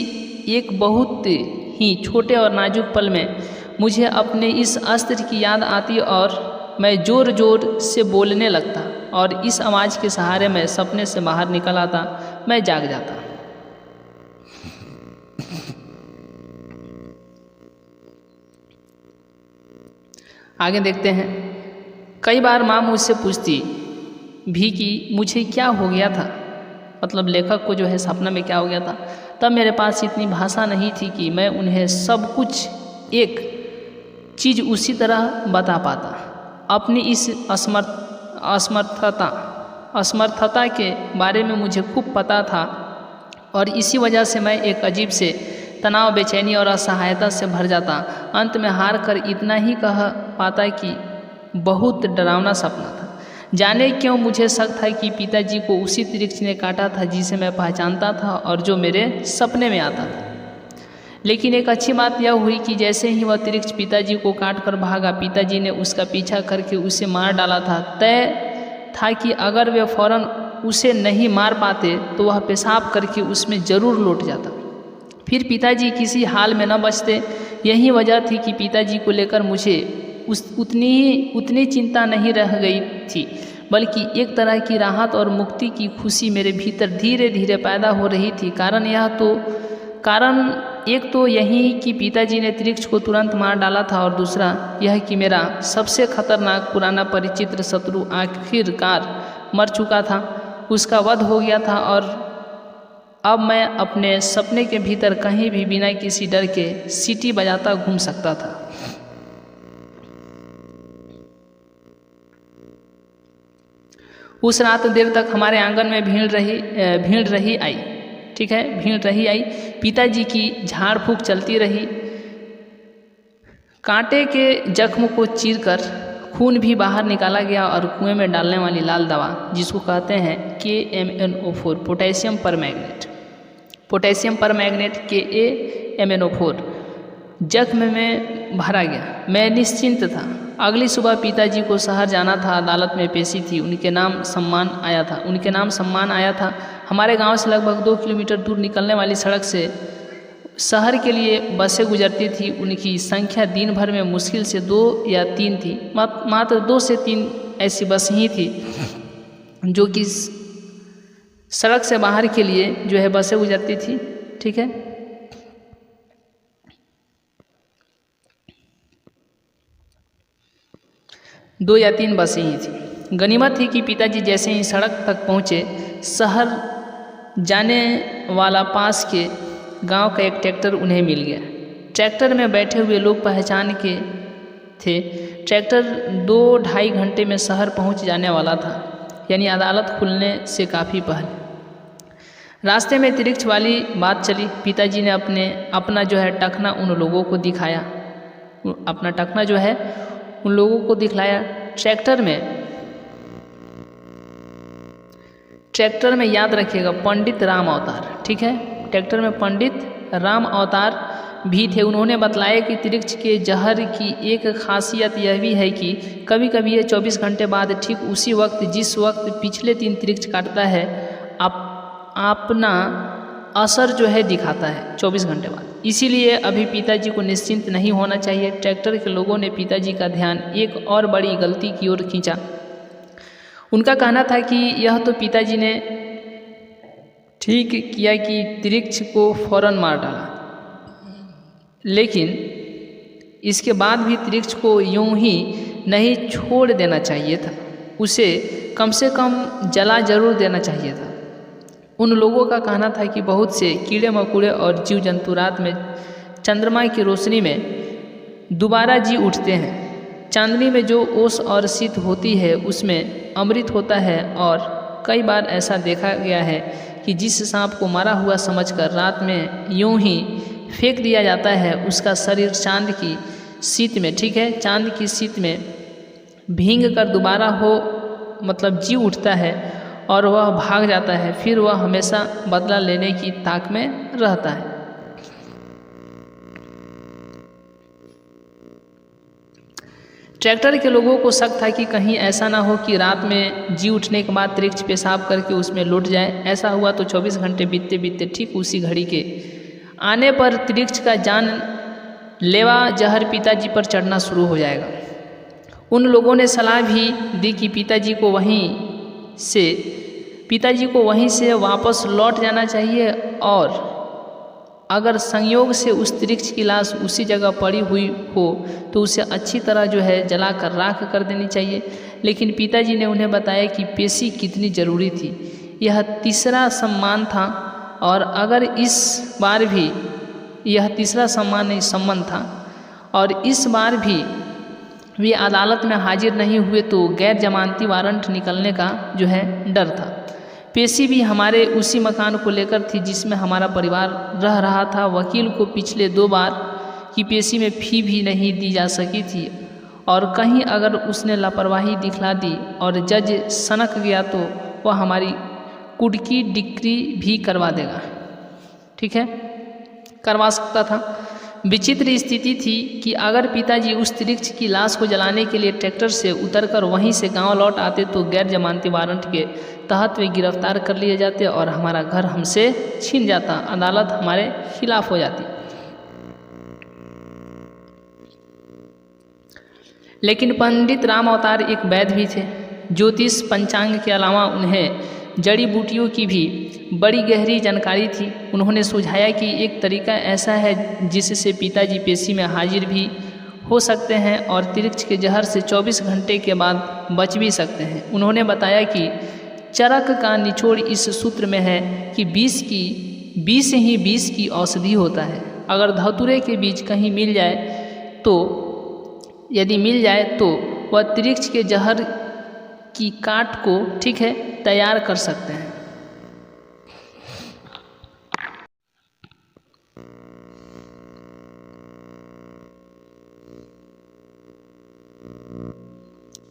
एक बहुत ही छोटे और नाजुक पल में मुझे अपने इस अस्त्र की याद आती और मैं जोर जोर से बोलने लगता और इस आवाज़ के सहारे मैं सपने से बाहर निकल आता। मैं जाग जाता। आगे देखते हैं। कई बार माँ मुझसे पूछती भी कि मुझे क्या हो गया था, मतलब लेखक को जो है सपना में क्या हो गया था। तब मेरे पास इतनी भाषा नहीं थी कि मैं उन्हें सब कुछ एक चीज़ उसी तरह बता पाता। अपनी इस असमर्थता के बारे में मुझे खूब पता था और इसी वजह से मैं एक अजीब से तनाव, बेचैनी और असहायता से भर जाता। अंत में हार कर इतना ही कह पाता कि बहुत डरावना सपना था। जाने क्यों मुझे शक था कि पिताजी को उसी तिरिक्ष ने काटा था जिसे मैं पहचानता था और जो मेरे सपने में आता था। लेकिन एक अच्छी बात यह हुई कि जैसे ही वह तिरिक्ष पिताजी को काट कर भागा, पिताजी ने उसका पीछा करके उसे मार डाला था। तय था कि अगर वे फौरन उसे नहीं मार पाते तो वह पेशाब करके उसमें ज़रूर लौट जाता। फिर पिताजी किसी हाल में न बचते। यही वजह थी कि पिताजी को लेकर मुझे उतनी चिंता नहीं रह गई थी, बल्कि एक तरह की राहत और मुक्ति की खुशी मेरे भीतर धीरे धीरे पैदा हो रही थी। कारण एक तो यही कि पिताजी ने तिरिक्ष को तुरंत मार डाला था और दूसरा यह कि मेरा सबसे खतरनाक पुराना परिचित शत्रु आखिरकार मर चुका था, उसका वध हो गया था और अब मैं अपने सपने के भीतर कहीं भी बिना किसी डर के सीटी बजाता घूम सकता था। उस रात देर तक हमारे आंगन में भीड़ रही आई। ठीक है, भीड़ रही आई। पिताजी की झाड़ फूंक चलती रही। कांटे के जख्म को चीरकर खून भी बाहर निकाला गया और कुएं में डालने वाली लाल दवा, जिसको कहते हैं KMnO4 पोटेशियम परमैंगनेट KAMnO4 जख्म में भरा गया। मैं निश्चिंत था। अगली सुबह पिताजी को शहर जाना था, अदालत में पेशी थी। उनके नाम सम्मान आया था। हमारे गांव से लगभग 2 किलोमीटर दूर निकलने वाली सड़क से शहर के लिए बसें गुजरती थी। उनकी संख्या दिन भर में मुश्किल से 2 या 3 थी। मात्र 2 से 3 ऐसी बस ही थी जो कि सड़क से बाहर के लिए जो है बसें गुजरती थी। ठीक है, दो या तीन बसें ही थी। गनीमत थी कि पिताजी जैसे ही सड़क तक पहुँचे, शहर जाने वाला पास के गांव का एक ट्रैक्टर उन्हें मिल गया। ट्रैक्टर में बैठे हुए लोग पहचान के थे। ट्रैक्टर 2-2.5 घंटे में शहर पहुंच जाने वाला था, यानी अदालत खुलने से काफ़ी पहले। रास्ते में तिरिक्ष वाली बात चली। पिताजी ने अपना जो है टखना उन लोगों को दिखाया। अपना टखना जो है उन लोगों को दिखलाया। ट्रैक्टर में याद रखिएगा पंडित राम अवतार। ठीक है, ट्रैक्टर में पंडित राम अवतार भी थे। उन्होंने बतलाया कि तिरिक्ष के जहर की एक खासियत यह भी है कि कभी कभी ये 24 घंटे बाद ठीक उसी वक्त जिस वक्त पिछले 3 तिरिक्ष काटता है अपना असर जो है दिखाता है 24 घंटे बाद। इसीलिए अभी पिताजी को निश्चिंत नहीं होना चाहिए। ट्रैक्टर के लोगों ने पिताजी का ध्यान एक और बड़ी गलती की ओर खींचा। उनका कहना था कि यह तो पिताजी ने ठीक किया कि तिरिक्ष को फौरन मार डाला, लेकिन इसके बाद भी तिरिक्ष को यूं ही नहीं छोड़ देना चाहिए था, उसे कम से कम जला जरूर देना चाहिए था। उन लोगों का कहना था कि बहुत से कीड़े मकोड़े और जीव जंतु रात में चंद्रमा की रोशनी में दोबारा जी उठते हैं। चांदनी में जो ओस और शीत होती है उसमें अमृत होता है और कई बार ऐसा देखा गया है कि जिस सांप को मरा हुआ समझकर रात में यूं ही फेंक दिया जाता है, उसका शरीर चांद की शीत में, ठीक है, चांद की शीत में भींग कर दोबारा जी उठता है और वह भाग जाता है। फिर वह हमेशा बदला लेने की ताक में रहता है। ट्रैक्टर के लोगों को शक था कि कहीं ऐसा ना हो कि रात में जी उठने के बाद तिरिक्ष पेशाब करके उसमें लौट जाए। ऐसा हुआ तो 24 घंटे बीतते बीतते ठीक उसी घड़ी के आने पर तिरिक्ष का जान लेवा जहर पिताजी पर चढ़ना शुरू हो जाएगा। उन लोगों ने सलाह भी दी कि पिताजी को वहीं से वापस लौट जाना चाहिए और अगर संयोग से उस तिरिक्ष की लाश उसी जगह पड़ी हुई हो तो उसे अच्छी तरह जो है जलाकर राख कर देनी चाहिए। लेकिन पिताजी ने उन्हें बताया कि पेशी कितनी ज़रूरी थी। यह तीसरा सम्मान था और अगर इस बार भी यह तीसरा सम्मन था और इस बार भी वे अदालत में हाजिर नहीं हुए तो गैर जमानती वारंट निकलने का जो है डर था। पेशी भी हमारे उसी मकान को लेकर थी जिसमें हमारा परिवार रह रहा था। वकील को पिछले 2 बार की पेशी में फ़ी भी नहीं दी जा सकी थी और कहीं अगर उसने लापरवाही दिखला दी और जज सनक गया तो वह हमारी कुड़की डिक्री भी करवा देगा। ठीक है, करवा सकता था। विचित्र स्थिति थी कि अगर पिताजी उस तिरिक्ष की लाश को जलाने के लिए ट्रैक्टर से उतरकर वहीं से गांव लौट आते तो गैर जमानती वारंट के तहत वे गिरफ्तार कर लिए जाते और हमारा घर हमसे छीन जाता, अदालत हमारे खिलाफ हो जाती। लेकिन पंडित राम अवतार एक वैद्य भी थे। ज्योतिष पंचांग के अलावा उन्हें जड़ी बूटियों की भी बड़ी गहरी जानकारी थी। उन्होंने सुझाया कि एक तरीका ऐसा है जिससे पिताजी पेशी में हाजिर भी हो सकते हैं और तिरिक्ष के जहर से 24 घंटे के बाद बच भी सकते हैं। उन्होंने बताया कि चरक का निचोड़ इस सूत्र में है कि बीस ही 20 की औषधि होता है। अगर धतूरे के बीज कहीं मिल जाए तो वह तिरिक्ष के जहर की काट को ठीक है तैयार कर सकते हैं।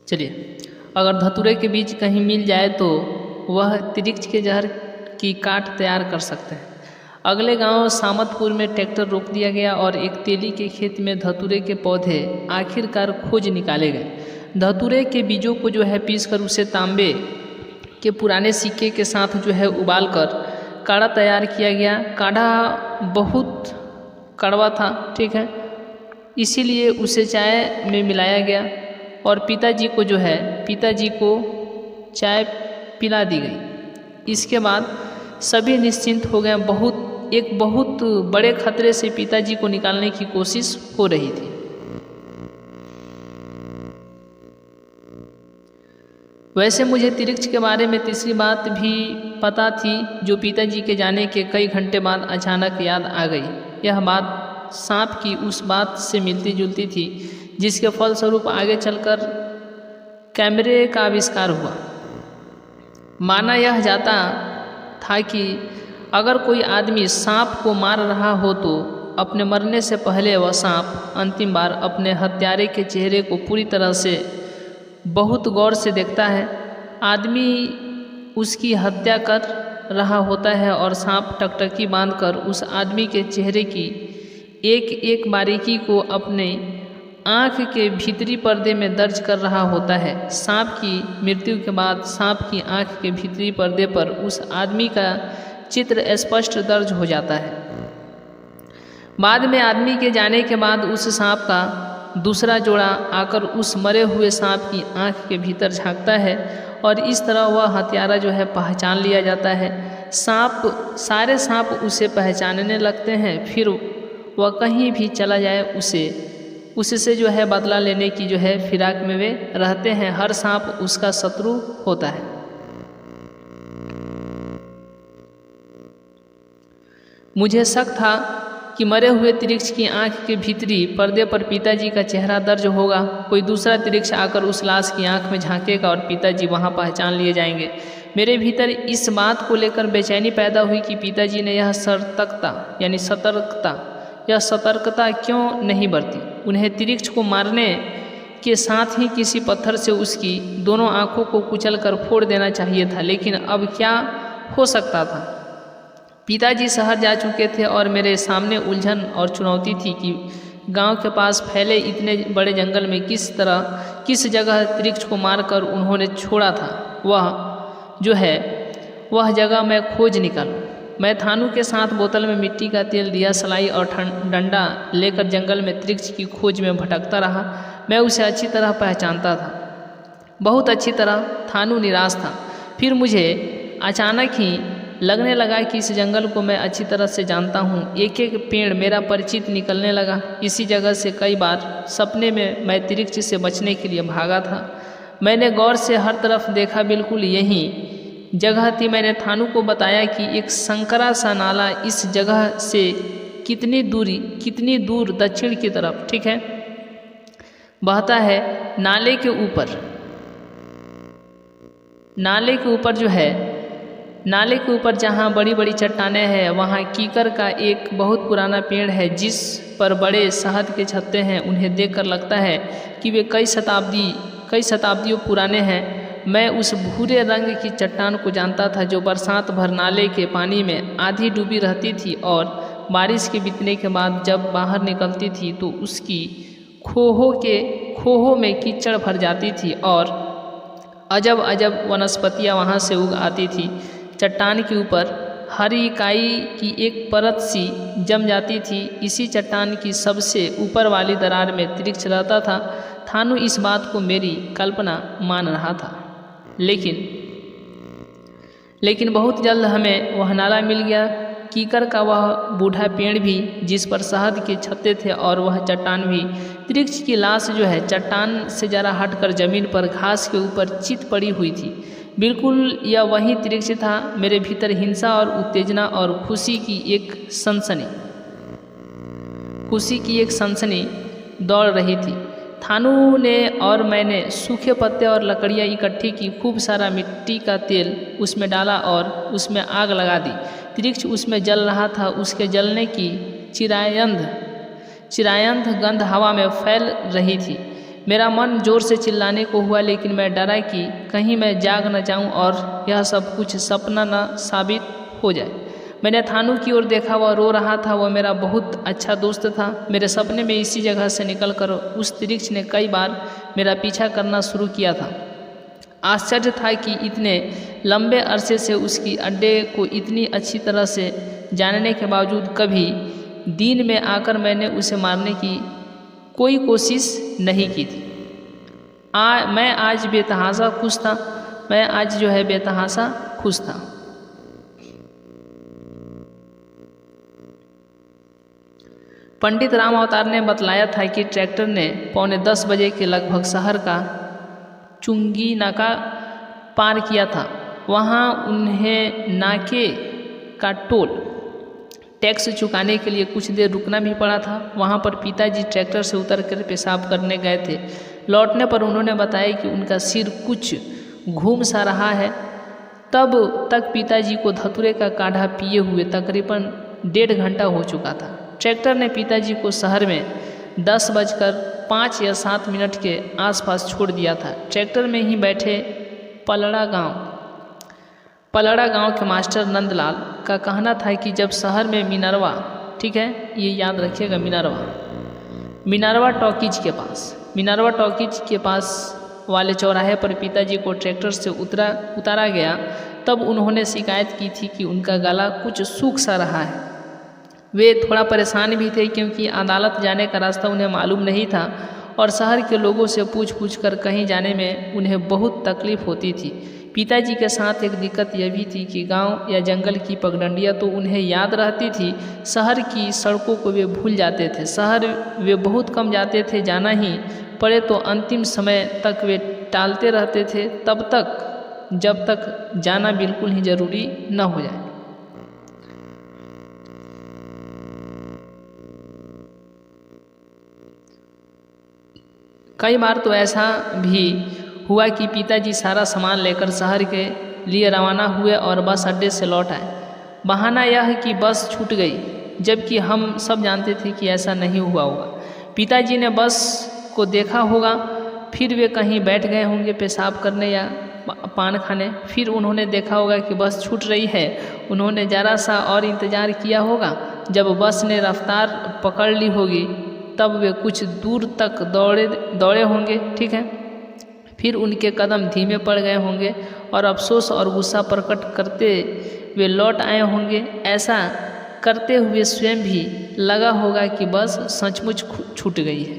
चलिए, अगर धतूरे के बीज कहीं मिल जाए तो वह तिरिक्ष के जहर की काट तैयार कर सकते हैं। अगले गांव सामतपुर में ट्रैक्टर रोक दिया गया और एक तेली के खेत में धतूरे के पौधे आखिरकार खोज निकाले गए। धतूरे के बीजों को जो है पीसकर उसे तांबे के पुराने सिक्के के साथ जो है उबालकर काढ़ा तैयार किया गया। काढ़ा बहुत कड़वा था, ठीक है, इसीलिए उसे चाय में मिलाया गया और पिताजी को चाय पिला दी गई। इसके बाद सभी निश्चिंत हो गए। एक बहुत बड़े खतरे से पिताजी को निकालने की कोशिश हो रही थी। वैसे मुझे तिरिक्ष के बारे में तीसरी बात भी पता थी जो पिताजी के जाने के कई घंटे बाद अचानक याद आ गई। यह बात सांप की उस बात से मिलती जुलती थी जिसके फलस्वरूप आगे चलकर कैमरे का आविष्कार हुआ। माना यह जाता था कि अगर कोई आदमी सांप को मार रहा हो तो अपने मरने से पहले वह सांप अंतिम बार अपने हत्यारे के चेहरे को पूरी तरह से बहुत गौर से देखता है। आदमी उसकी हत्या कर रहा होता है और सांप टकटकी बांधकर उस आदमी के चेहरे की एक एक बारीकी को अपने आँख के भीतरी पर्दे में दर्ज कर रहा होता है। सांप की मृत्यु के बाद सांप की आँख के भीतरी पर्दे पर उस आदमी का चित्र स्पष्ट दर्ज हो जाता है। बाद में आदमी के जाने के बाद उस सांप का दूसरा जोड़ा आकर उस मरे हुए सांप की आँख के भीतर झांकता है और इस तरह वह हत्यारा जो है पहचान लिया जाता है। सारे सांप उसे पहचानने लगते हैं। फिर वह कहीं भी चला जाए उससे जो है बदला लेने की जो है फिराक में वे रहते हैं। हर सांप उसका शत्रु होता है। मुझे शक था कि मरे हुए तिरिक्ष की आंख के भीतरी पर्दे पर पिताजी का चेहरा दर्ज होगा। कोई दूसरा तिरिक्ष आकर उस लाश की आंख में झांकेगा और पिताजी वहां पहचान लिए जाएंगे। मेरे भीतर इस बात को लेकर बेचैनी पैदा हुई कि पिताजी ने यह सतर्कता क्यों नहीं बरती। उन्हें तिरिक्ष को मारने के साथ ही किसी पत्थर से उसकी दोनों आंखों को कुचलकर फोड़ देना चाहिए था, लेकिन अब क्या हो सकता था। पिताजी शहर जा चुके थे और मेरे सामने उलझन और चुनौती थी कि गांव के पास फैले इतने बड़े जंगल में किस जगह तिरिक्ष को मारकर उन्होंने छोड़ा था, वह जगह मैं खोज निकालूं। मैं थानू के साथ बोतल में मिट्टी का तेल, दिया सलाई और डंडा लेकर जंगल में तिरिक्ष की खोज में भटकता रहा। मैं उसे अच्छी तरह पहचानता था, बहुत अच्छी तरह। थानू निराश था। फिर मुझे अचानक ही लगने लगा कि इस जंगल को मैं अच्छी तरह से जानता हूँ। एक एक पेड़ मेरा परिचित निकलने लगा। इसी जगह से कई बार सपने में मैं तिरिक्ष से बचने के लिए भागा था। मैंने गौर से हर तरफ देखा, बिल्कुल जगह थी। मैंने थानू को बताया कि एक संकरा सा नाला इस जगह से कितनी दूर दक्षिण की तरफ, ठीक है, बहता है। नाले के ऊपर जहाँ बड़ी बड़ी चट्टानें हैं वहाँ कीकर का एक बहुत पुराना पेड़ है जिस पर बड़े शहद के छत्ते हैं। उन्हें देखकर लगता है कि वे कई शताब्दियों पुराने हैं। मैं उस भूरे रंग की चट्टान को जानता था जो बरसात भर नाले के पानी में आधी डूबी रहती थी और बारिश के बीतने के बाद जब बाहर निकलती थी तो उसकी खोहों में कीचड़ भर जाती थी और अजब वनस्पतियाँ वहाँ से उग आती थी। चट्टान के ऊपर हरी काई की एक परत सी जम जाती थी। इसी चट्टान की सबसे ऊपर वाली दरार में तिरिक्ष रहता था। थानू इस बात को मेरी कल्पना मान रहा था, लेकिन बहुत जल्द हमें वह नाला मिल गया। कीकर का वह बूढ़ा पेड़ भी जिस पर शहद के छत्ते थे और वह चट्टान भी। तिरिक्ष की लाश जो है चट्टान से जरा हटकर जमीन पर घास के ऊपर चित पड़ी हुई थी। बिल्कुल यह वही तिरिक्ष था। मेरे भीतर हिंसा और उत्तेजना और खुशी की एक सनसनी दौड़ रही थी। थानू ने और मैंने सूखे पत्ते और लकड़ियाँ इकट्ठी की, खूब सारा मिट्टी का तेल उसमें डाला और उसमें आग लगा दी। तिरिक्ष उसमें जल रहा था। उसके जलने की चिरायंध गंध हवा में फैल रही थी। मेरा मन जोर से चिल्लाने को हुआ, लेकिन मैं डरा कि कहीं मैं जाग न जाऊं और यह सब कुछ सपना न साबित हो जाए। मैंने थानू की ओर देखा, वह रो रहा था। वह मेरा बहुत अच्छा दोस्त था। मेरे सपने में इसी जगह से निकलकर उस तिरिक्ष ने कई बार मेरा पीछा करना शुरू किया था। आश्चर्य था कि इतने लंबे अरसे से उसकी अड्डे को इतनी अच्छी तरह से जानने के बावजूद कभी दिन में आकर मैंने उसे मारने की कोई कोशिश नहीं की थी। मैं आज बेतहाशा खुश था। पंडित राम अवतार ने बतलाया था कि ट्रैक्टर ने 9:45 बजे के लगभग शहर का चुंगी नाका पार किया था। वहाँ उन्हें नाके का टोल टैक्स चुकाने के लिए कुछ देर रुकना भी पड़ा था। वहाँ पर पिताजी ट्रैक्टर से उतरकर पेशाब करने गए थे। लौटने पर उन्होंने बताया कि उनका सिर कुछ घूम सा रहा है। तब तक पिताजी को धतूरे का काढ़ा पिए हुए तकरीबन 1.5 घंटा हो चुका था। ट्रैक्टर ने पिताजी को शहर में 10:05 या 7 के आसपास छोड़ दिया था। ट्रैक्टर में ही बैठे पलड़ा गांव के मास्टर नंदलाल का कहना था कि जब शहर में मिनरवा, ठीक है, ये याद रखिएगा, मिनरवा टॉकीज के पास वाले चौराहे पर पिताजी को ट्रैक्टर से उतारा गया। तब उन्होंने शिकायत की थी कि उनका गला कुछ सूख सा रहा है। वे थोड़ा परेशान भी थे क्योंकि अदालत जाने का रास्ता उन्हें मालूम नहीं था और शहर के लोगों से पूछ कर कहीं जाने में उन्हें बहुत तकलीफ होती थी। पिताजी के साथ एक दिक्कत यह भी थी कि गांव या जंगल की पगडंडियाँ तो उन्हें याद रहती थी, शहर की सड़कों को वे भूल जाते थे। शहर वे बहुत कम जाते थे, जाना ही पड़े तो अंतिम समय तक वे टालते रहते थे, तब तक जब तक जाना बिल्कुल ही ज़रूरी न हो जाए। कई बार तो ऐसा भी हुआ कि पिताजी सारा सामान लेकर शहर के लिए रवाना हुए और बस अड्डे से लौट आए। बहाना यह है कि बस छूट गई, जबकि हम सब जानते थे कि ऐसा नहीं हुआ होगा। पिताजी ने बस को देखा होगा, फिर वे कहीं बैठ गए होंगे पेशाब करने या पान खाने। फिर उन्होंने देखा होगा कि बस छूट रही है, उन्होंने ज़रा सा और इंतज़ार किया होगा। जब बस ने रफ्तार पकड़ ली होगी तब वे कुछ दूर तक दौड़े होंगे, ठीक है। फिर उनके कदम धीमे पड़ गए होंगे और अफसोस और गुस्सा प्रकट करते वे लौट आए होंगे। ऐसा करते हुए स्वयं भी लगा होगा कि बस सचमुच छूट गई है।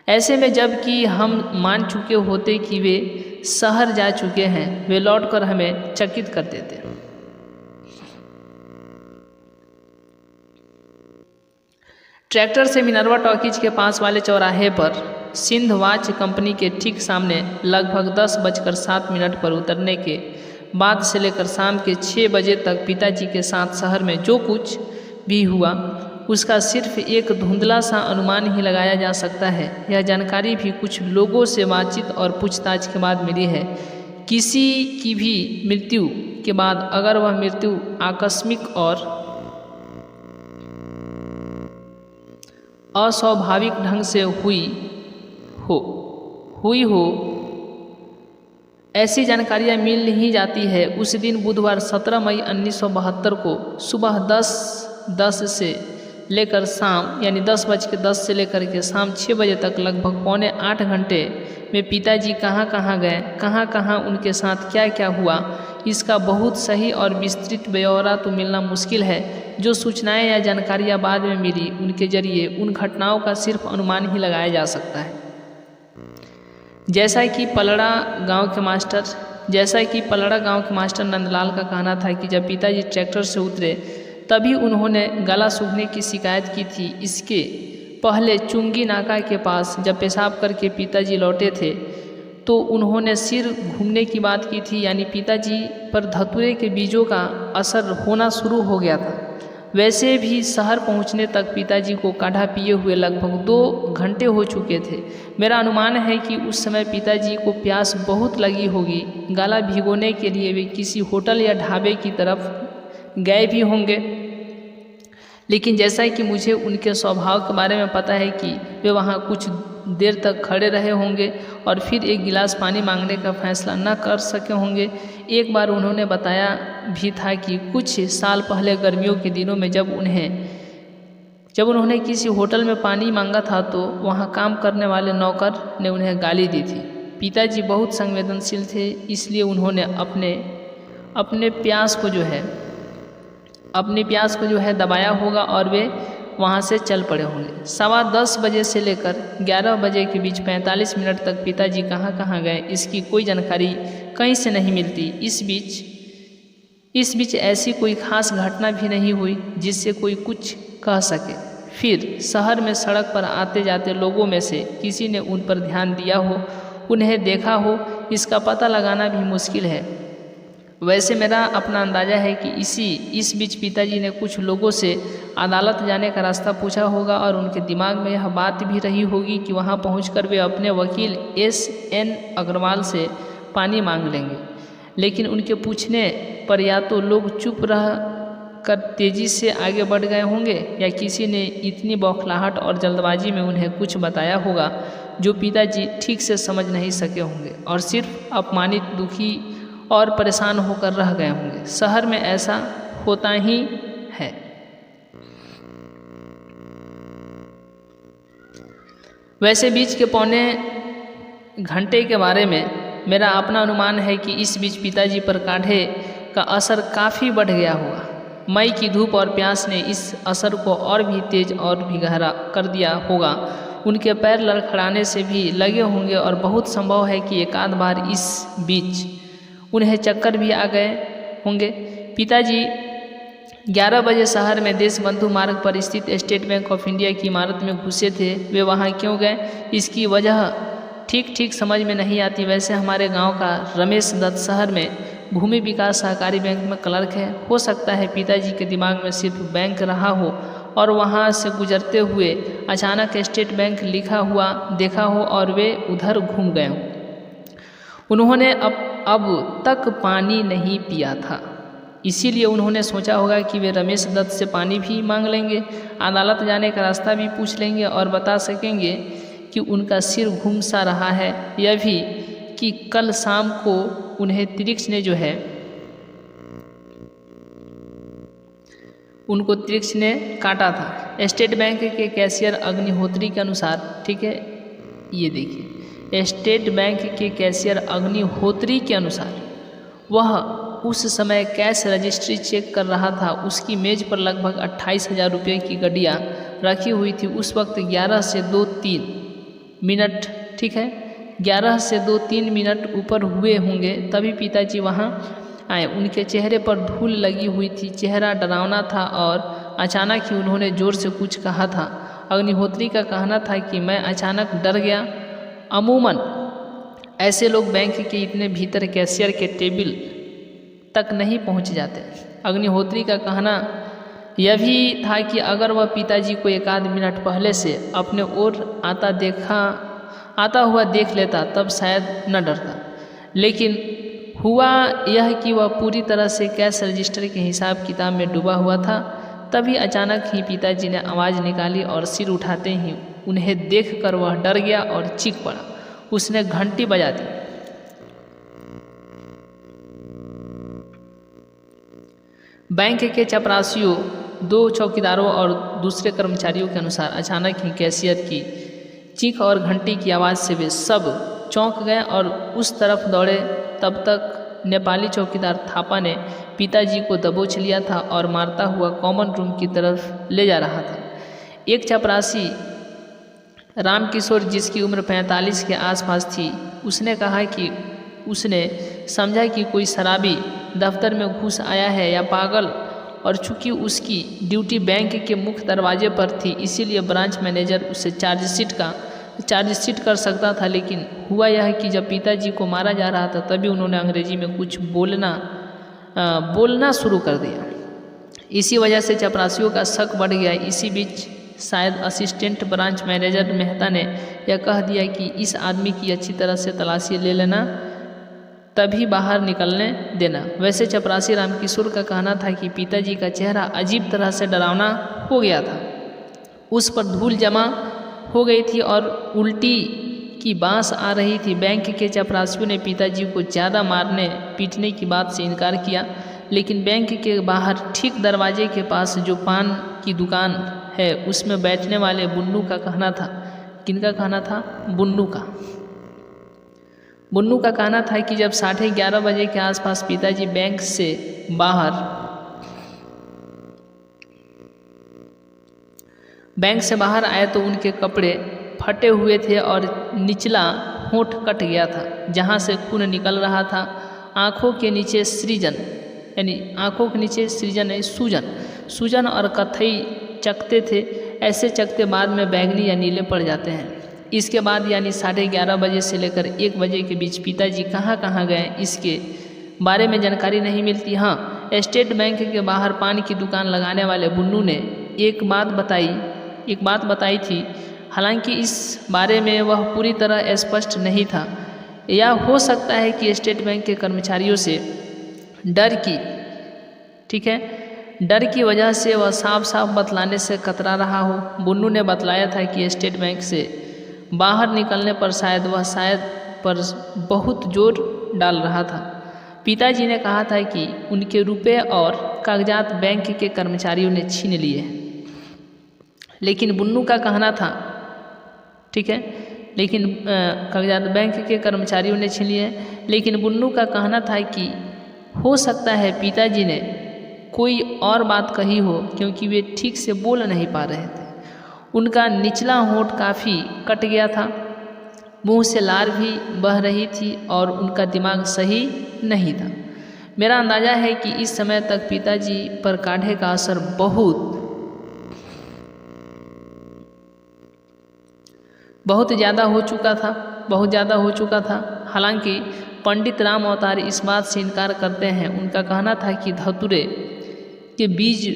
ऐसे में जबकि हम मान चुके होते कि वे शहर जा चुके हैं, वे लौटकर हमें चकित कर देते। ट्रैक्टर से मिनरवा टॉकीज के पास वाले चौराहे पर सिंध वाच कंपनी के ठीक सामने लगभग 10:07 पर उतरने के बाद से लेकर शाम के 6 बजे तक पिताजी के साथ शहर में जो कुछ भी हुआ उसका सिर्फ एक धुंधला सा अनुमान ही लगाया जा सकता है। यह जानकारी भी कुछ लोगों से बातचीत और पूछताछ के बाद मिली है। किसी की भी मृत्यु के बाद अगर वह मृत्यु आकस्मिक और अस्वाभाविक ढंग से हुई हो ऐसी जानकारियां मिल ही जाती है। उस दिन बुधवार 17 मई 1972 को सुबह 10:10 से लेकर शाम यानी 10:10 से लेकर के शाम 6 बजे तक लगभग पौने 8 घंटे में पिताजी कहाँ कहाँ गए, कहाँ कहाँ उनके साथ क्या क्या हुआ, इसका बहुत सही और विस्तृत ब्यौरा तो मिलना मुश्किल है। जो सूचनाएं या जानकारियां बाद में मिली उनके जरिए उन घटनाओं का सिर्फ अनुमान ही लगाया जा सकता है। जैसा कि पलड़ा गांव के मास्टर नंदलाल का कहना था कि जब पिताजी ट्रैक्टर से उतरे तभी उन्होंने गला सूखने की शिकायत की थी। इसके पहले चुंगी नाका के पास जब पेशाब करके पिताजी लौटे थे तो उन्होंने सिर घूमने की बात की थी, यानी पिताजी पर धतूरे के बीजों का असर होना शुरू हो गया था। वैसे भी शहर पहुंचने तक पिताजी को काढ़ा पिए हुए लगभग 2 घंटे हो चुके थे। मेरा अनुमान है कि उस समय पिताजी को प्यास बहुत लगी होगी। गला भिगोने के लिए वे किसी होटल या ढाबे की तरफ गए भी होंगे, लेकिन जैसा कि मुझे उनके स्वभाव के बारे में पता है कि वे वहाँ कुछ देर तक खड़े रहे होंगे और फिर एक गिलास पानी मांगने का फैसला न कर सके होंगे। एक बार उन्होंने बताया भी था कि कुछ साल पहले गर्मियों के दिनों में जब उन्होंने किसी होटल में पानी मांगा था तो वहाँ काम करने वाले नौकर ने उन्हें गाली दी थी। पिताजी बहुत संवेदनशील थे, इसलिए उन्होंने अपने प्यास को जो है दबाया होगा और वे वहाँ से चल पड़े होंगे। 10:15 बजे से लेकर 11 बजे के बीच 45 मिनट तक पिताजी कहाँ कहाँ गए इसकी कोई जानकारी कहीं से नहीं मिलती। इस बीच ऐसी कोई खास घटना भी नहीं हुई जिससे कोई कुछ कह सके। फिर शहर में सड़क पर आते जाते लोगों में से किसी ने उन पर ध्यान दिया हो, उन्हें देखा हो, इसका पता लगाना भी मुश्किल है। वैसे मेरा अपना अंदाज़ा है कि इस बीच पिताजी ने कुछ लोगों से अदालत जाने का रास्ता पूछा होगा और उनके दिमाग में यह बात भी रही होगी कि वहां पहुंचकर वे अपने वकील S.N. अग्रवाल से पानी मांग लेंगे। लेकिन उनके पूछने पर या तो लोग चुप रह कर तेज़ी से आगे बढ़ गए होंगे या किसी ने इतनी बौखलाहट और जल्दबाजी में उन्हें कुछ बताया होगा जो पिताजी ठीक से समझ नहीं सके होंगे और सिर्फ अपमानित, दुखी और परेशान होकर रह गए होंगे। शहर में ऐसा होता ही है। वैसे बीच के पौने घंटे के बारे में मेरा अपना अनुमान है कि इस बीच पिताजी पर काढ़े का असर काफ़ी बढ़ गया होगा। मई की धूप और प्यास ने इस असर को और भी तेज और भी गहरा कर दिया होगा। उनके पैर लड़खड़ाने से भी लगे होंगे और बहुत संभव है कि एक आध बार इस बीच उन्हें चक्कर भी आ गए होंगे। पिताजी 11 बजे शहर में देशबंधु मार्ग पर स्थित स्टेट बैंक ऑफ इंडिया की इमारत में घुसे थे। वे वहां क्यों गए इसकी वजह ठीक समझ में नहीं आती। वैसे हमारे गांव का रमेश दत्त शहर में भूमि विकास सहकारी बैंक में क्लर्क है। हो सकता है पिताजी के दिमाग में सिर्फ बैंक रहा हो और वहां से गुजरते हुए अचानक स्टेट बैंक लिखा हुआ देखा हो और वे उधर घूम गए हों। उन्होंने अब तक पानी नहीं पिया था, इसीलिए उन्होंने सोचा होगा कि वे रमेश दत्त से पानी भी मांग लेंगे, अदालत जाने का रास्ता भी पूछ लेंगे और बता सकेंगे कि उनका सिर घूम सा रहा है। यह भी कि कल शाम को उन्हें त्रिक्ष ने उनको त्रिक्ष ने काटा था। स्टेट बैंक के कैशियर अग्निहोत्री के अनुसार, ठीक है, ये देखिए, स्टेट बैंक के कैशियर अग्निहोत्री के अनुसार वह उस समय कैश रजिस्ट्री चेक कर रहा था। उसकी मेज पर लगभग 28,000 रुपये की गड्डियाँ रखी हुई थी। उस वक्त 11 से 2-3 मिनट, ठीक है, 11 से 2-3 मिनट ऊपर हुए होंगे, तभी पिताजी वहाँ आए। उनके चेहरे पर धूल लगी हुई थी, चेहरा डरावना था और अचानक ही उन्होंने ज़ोर से कुछ कहा था। अग्निहोत्री का कहना था कि मैं अचानक डर गया। अमूमन ऐसे लोग बैंक के इतने भीतर कैशियर के टेबल तक नहीं पहुंच जाते। अग्निहोत्री का कहना यह भी था कि अगर वह पिताजी को एक आध मिनट पहले से अपने ओर आता हुआ देख लेता तब शायद न डरता, लेकिन हुआ यह कि वह पूरी तरह से कैश रजिस्टर के हिसाब किताब में डूबा हुआ था। तभी अचानक ही पिताजी ने आवाज़ निकाली और सिर उठाते ही उन्हें देखकर वह डर गया और चीख पड़ा। उसने घंटी बजा दी। बैंक के चपरासियों, 2 चौकीदारों और दूसरे कर्मचारियों के अनुसार अचानक ही कैशियर की चीख और घंटी की आवाज़ से वे सब चौंक गए और उस तरफ दौड़े। तब तक नेपाली चौकीदार थापा ने पिताजी को दबोच लिया था और मारता हुआ कॉमन रूम की तरफ ले जा रहा था। एक चपरासी रामकिशोर, जिसकी उम्र 45 के आसपास थी, उसने कहा कि उसने समझा कि कोई शराबी दफ्तर में घुस आया है या पागल, और चूंकि उसकी ड्यूटी बैंक के मुख्य दरवाजे पर थी इसीलिए ब्रांच मैनेजर उसे चार्जशीट कर सकता था। लेकिन हुआ यह कि जब पिताजी को मारा जा रहा था तभी उन्होंने अंग्रेजी में कुछ बोलना शुरू कर दिया। इसी वजह से चपरासियों का शक बढ़ गया। इसी बीच शायद असिस्टेंट ब्रांच मैनेजर मेहता ने यह कह दिया कि इस आदमी की अच्छी तरह से तलाशी ले लेना, तभी बाहर निकलने देना। वैसे चपरासी रामकिशोर का कहना था कि पिताजी का चेहरा अजीब तरह से डरावना हो गया था। उस पर धूल जमा हो गई थी और उल्टी की बांस आ रही थी। बैंक के चपरासियों ने पिताजी को ज़्यादा मारने पीटने की बात से इनकार किया, लेकिन बैंक के बाहर ठीक दरवाजे के पास जो पान की दुकान है उसमें बैठने वाले बुन्नू का कहना था। किनका कहना था? बुन्नू का कहना था कि जब 11:30 बजे के आसपास पिताजी बैंक से बाहर आए तो उनके कपड़े फटे हुए थे और निचला होंठ कट गया था जहां से खून निकल रहा था। आँखों के नीचे सूजन और कत्थई चकते थे। ऐसे चकते बाद में बैंगनी या नीले पड़ जाते हैं। इसके बाद यानी 11:30 बजे से लेकर 1 बजे के बीच पिताजी कहाँ गए इसके बारे में जानकारी नहीं मिलती। हाँ, स्टेट बैंक के बाहर पान की दुकान लगाने वाले बुन्नू ने एक बात बताई थी, हालांकि इस बारे में वह पूरी तरह स्पष्ट नहीं था। या हो सकता है कि स्टेट बैंक के कर्मचारियों से डर की वजह से वह साफ बतलाने से कतरा रहा हो। बुन्नू ने बतलाया था कि स्टेट बैंक से बाहर निकलने पर शायद पर बहुत जोर डाल रहा था। पिताजी ने कहा था कि उनके रुपए और कागजात बैंक के कर्मचारियों ने छीन लिए, लेकिन बुन्नू का कहना था कागजात बैंक के कर्मचारियों ने छीन लिए, लेकिन बुन्नू का कहना था कि हो सकता है पिताजी ने कोई और बात कही हो क्योंकि वे ठीक से बोल नहीं पा रहे थे। उनका निचला होंठ काफ़ी कट गया था, मुंह से लार भी बह रही थी और उनका दिमाग सही नहीं था। मेरा अंदाज़ा है कि इस समय तक पिताजी पर काढ़े का असर बहुत ज़्यादा हो चुका था। हालांकि पंडित राम अवतार इस बात से इनकार करते हैं। उनका कहना था कि धतूरे के बीज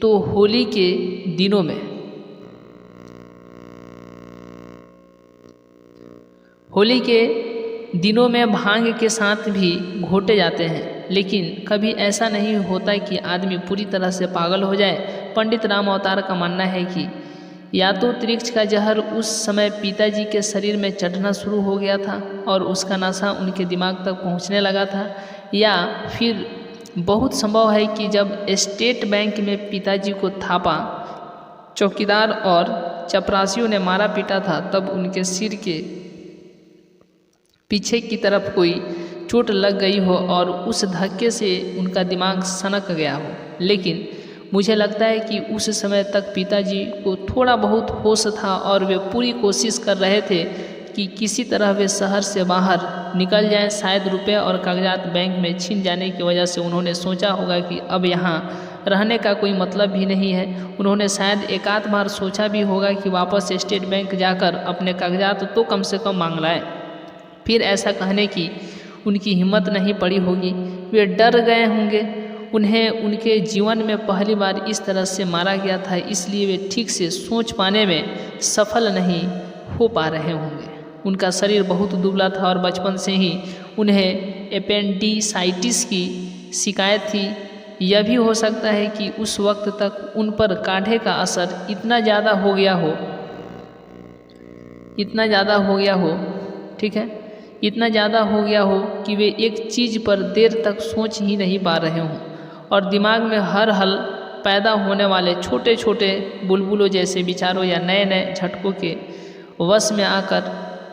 तो होली के दिनों में भांग के साथ भी घोटे जाते हैं, लेकिन कभी ऐसा नहीं होता कि आदमी पूरी तरह से पागल हो जाए। पंडित राम अवतार का मानना है कि या तो त्रिक्ष का जहर उस समय पिताजी के शरीर में चढ़ना शुरू हो गया था और उसका नशा उनके दिमाग तक पहुंचने लगा था, या फिर बहुत संभव है कि जब स्टेट बैंक में पिताजी को थापा, चौकीदार और चपरासियों ने मारा पीटा था तब उनके सिर के पीछे की तरफ कोई चोट लग गई हो और उस धक्के से उनका दिमाग सनक गया हो। लेकिन मुझे लगता है कि उस समय तक पिताजी को थोड़ा बहुत होश था और वे पूरी कोशिश कर रहे थे कि किसी तरह वे शहर से बाहर निकल जाएं। शायद रुपए और कागजात बैंक में छिन जाने की वजह से उन्होंने सोचा होगा कि अब यहाँ रहने का कोई मतलब भी नहीं है। उन्होंने शायद एक आध बार सोचा भी होगा कि वापस स्टेट बैंक जाकर अपने कागजात तो कम से कम मांग लाएं। फिर ऐसा कहने की उनकी हिम्मत नहीं पड़ी होगी। वे डर गए होंगे। उन्हें उनके जीवन में पहली बार इस तरह से मारा गया था, इसलिए वे ठीक से सोच पाने में सफल नहीं हो पा रहे होंगे। उनका शरीर बहुत दुबला था और बचपन से ही उन्हें एपेंडिसाइटिस की शिकायत थी। यह भी हो सकता है कि उस वक्त तक उन पर काढ़े का असर इतना ज़्यादा हो गया हो, ठीक है, इतना ज़्यादा हो गया हो कि वे एक चीज़ पर देर तक सोच ही नहीं पा रहे हों और दिमाग में हर हल पैदा होने वाले छोटे छोटे बुलबुलों जैसे विचारों या नए नए झटकों के वश में आकर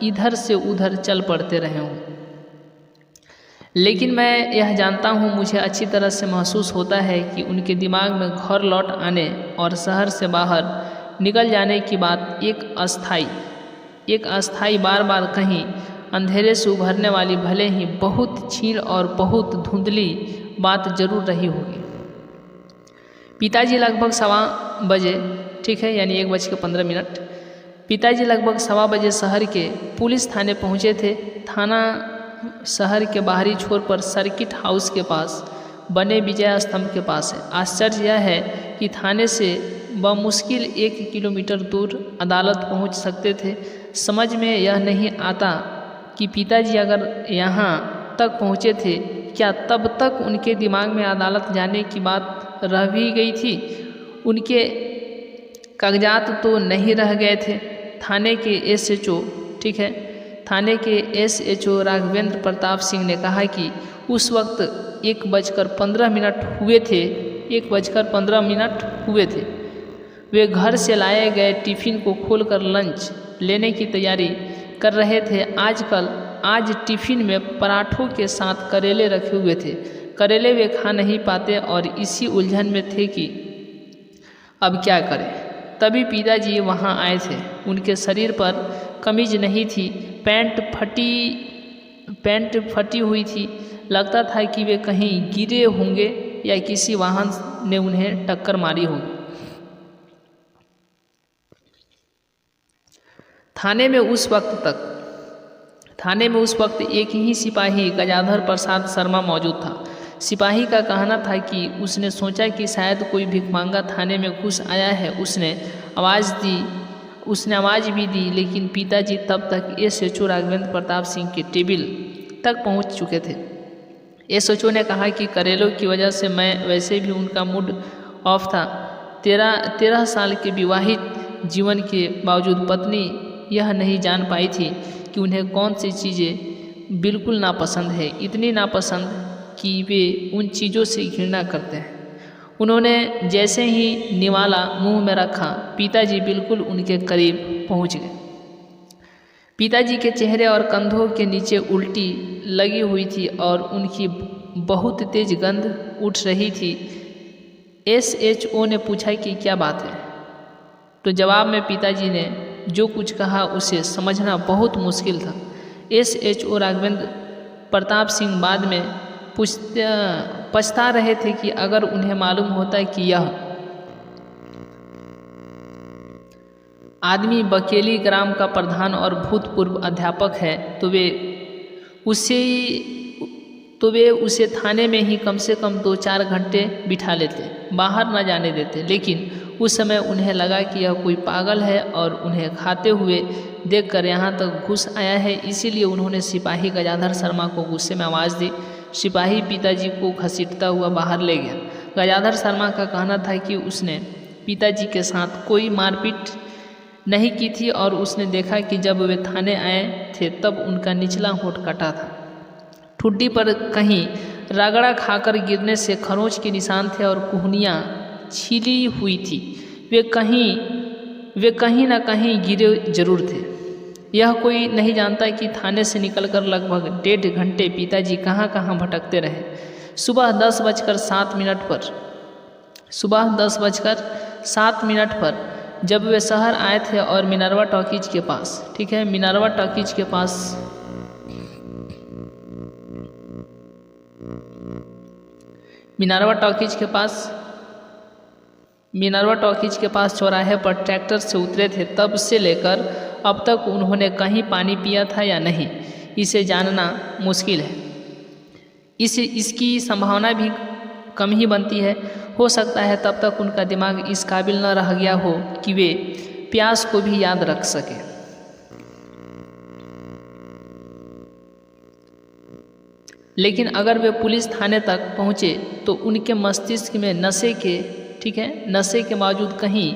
इधर से उधर चल पड़ते रहे हों। लेकिन मैं यह जानता हूँ, मुझे अच्छी तरह से महसूस होता है कि उनके दिमाग में घर लौट आने और शहर से बाहर निकल जाने की बात एक अस्थाई बार बार कहीं अंधेरे से उभरने वाली भले ही बहुत क्षीण और बहुत धुंधली बात जरूर रही होगी। पिताजी लगभग 1:15 बजे, ठीक है, यानी 1:15, पिताजी लगभग 1:15 बजे शहर के पुलिस थाने पहुँचे थे। थाना शहर के बाहरी छोर पर सर्किट हाउस के पास बने विजय स्तंभ के पास है। आश्चर्य यह है कि थाने से बमुश्किल 1 किलोमीटर दूर अदालत पहुंच सकते थे। समझ में यह नहीं आता कि पिताजी अगर यहाँ तक पहुँचे थे, क्या तब तक उनके दिमाग में अदालत जाने की बात रह भी गई थी? उनके कागजात तो नहीं रह गए थे। थाने के एसएचओ, ठीक है, थाने के एसएचओ राघवेंद्र प्रताप सिंह ने कहा कि उस वक्त 1:15 हुए थे। 1:15 हुए थे। वे घर से लाए गए टिफ़िन को खोलकर लंच लेने की तैयारी कर रहे थे। आज टिफ़िन में पराठों के साथ करेले रखे हुए थे। करेले वे खा नहीं पाते और इसी उलझन में थे कि अब क्या करें। तभी पिताजी वहां आए थे। उनके शरीर पर कमीज नहीं थी, पैंट फटी हुई थी। लगता था कि वे कहीं गिरे होंगे या किसी वाहन ने उन्हें टक्कर मारी होगी। थाने में उस वक्त एक ही सिपाही गजाधर प्रसाद शर्मा मौजूद था। सिपाही का कहना था कि उसने सोचा कि शायद कोई भिखमंगा थाने में घुस आया है। उसने आवाज़ भी दी, लेकिन पिताजी तब तक एसएचओ राघवेंद्र प्रताप सिंह के टेबल तक पहुंच चुके थे। एसएचओ ने कहा कि करेलों की वजह से मैं वैसे भी उनका मूड ऑफ था। 13 साल के विवाहित जीवन के बावजूद पत्नी यह नहीं जान पाई थी कि उन्हें कौन सी चीज़ें बिल्कुल नापसंद है, इतनी नापसंद कि वे उन चीज़ों से घृणा करते हैं। उन्होंने जैसे ही निवाला मुंह में रखा, पिताजी बिल्कुल उनके करीब पहुंच गए। पिताजी के चेहरे और कंधों के नीचे उल्टी लगी हुई थी और उनकी बहुत तेज गंध उठ रही थी। एसएचओ ने पूछा कि क्या बात है, तो जवाब में पिताजी ने जो कुछ कहा उसे समझना बहुत मुश्किल था। एसएचओ राघवेंद्र प्रताप सिंह बाद में पछता रहे थे कि अगर उन्हें मालूम होता कि यह आदमी बकेली ग्राम का प्रधान और भूतपूर्व अध्यापक है तो वे उसे थाने में ही कम से कम 2-4 घंटे बिठा लेते, बाहर न जाने देते। लेकिन उस समय उन्हें लगा कि यह कोई पागल है और उन्हें खाते हुए देखकर यहाँ तक घुस आया है। इसीलिए उन्होंने सिपाही गजाधर शर्मा को गुस्से में आवाज़ दी। सिपाही पिताजी को घसीटता हुआ बाहर ले गया। गजाधर शर्मा का कहना था कि उसने पिताजी के साथ कोई मारपीट नहीं की थी और उसने देखा कि जब वे थाने आए थे तब उनका निचला होंठ कटा था। ठुड्डी पर कहीं रगड़ा खाकर गिरने से खरोंच के निशान थे और कुहनियाँ छीली हुई थी। वे कहीं न कहीं गिरे जरूर थे। यह कोई नहीं जानता कि थाने से निकलकर लगभग 1.5 घंटे पिताजी कहाँ कहाँ भटकते रहे। सुबह 10:07 पर जब वे शहर आए थे और मिनर्वा टॉकीज के पास, ठीक है, मिनर्वा टॉकीज के पास चौराहे पर ट्रैक्टर से उतरे थे, तब से लेकर अब तक उन्होंने कहीं पानी पिया था या नहीं, इसे जानना मुश्किल है। इसकी संभावना भी कम ही बनती है। हो सकता है तब तक उनका दिमाग इस काबिल न रह गया हो कि वे प्यास को भी याद रख सके। लेकिन अगर वे पुलिस थाने तक पहुँचे तो उनके मस्तिष्क में नशे के बावजूद कहीं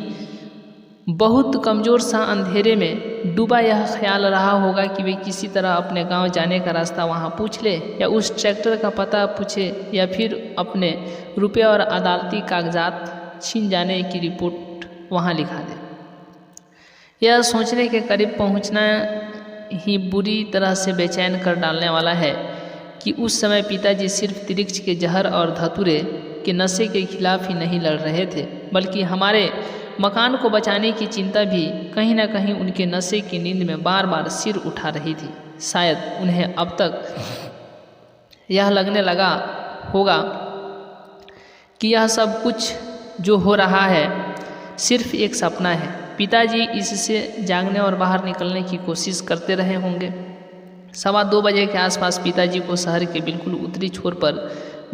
बहुत कमज़ोर सा अंधेरे में डूबा यह ख्याल रहा होगा कि वे किसी तरह अपने गांव जाने का रास्ता वहां पूछ ले, या उस ट्रैक्टर का पता पूछे, या फिर अपने रुपये और अदालती कागजात छीन जाने की रिपोर्ट वहां लिखा दे। यह सोचने के करीब पहुंचना ही बुरी तरह से बेचैन कर डालने वाला है कि उस समय पिताजी सिर्फ तिरिक्ष के जहर और धतूरे के नशे के खिलाफ ही नहीं लड़ रहे थे, बल्कि हमारे मकान को बचाने की चिंता भी कहीं ना कहीं उनके नशे की नींद में बार बार सिर उठा रही थी। शायद उन्हें अब तक यह लगने लगा होगा कि यह सब कुछ जो हो रहा है सिर्फ एक सपना है। पिताजी इससे जागने और बाहर निकलने की कोशिश करते रहे होंगे। 2:15 बजे के आसपास पिताजी को शहर के बिल्कुल उत्तरी छोर पर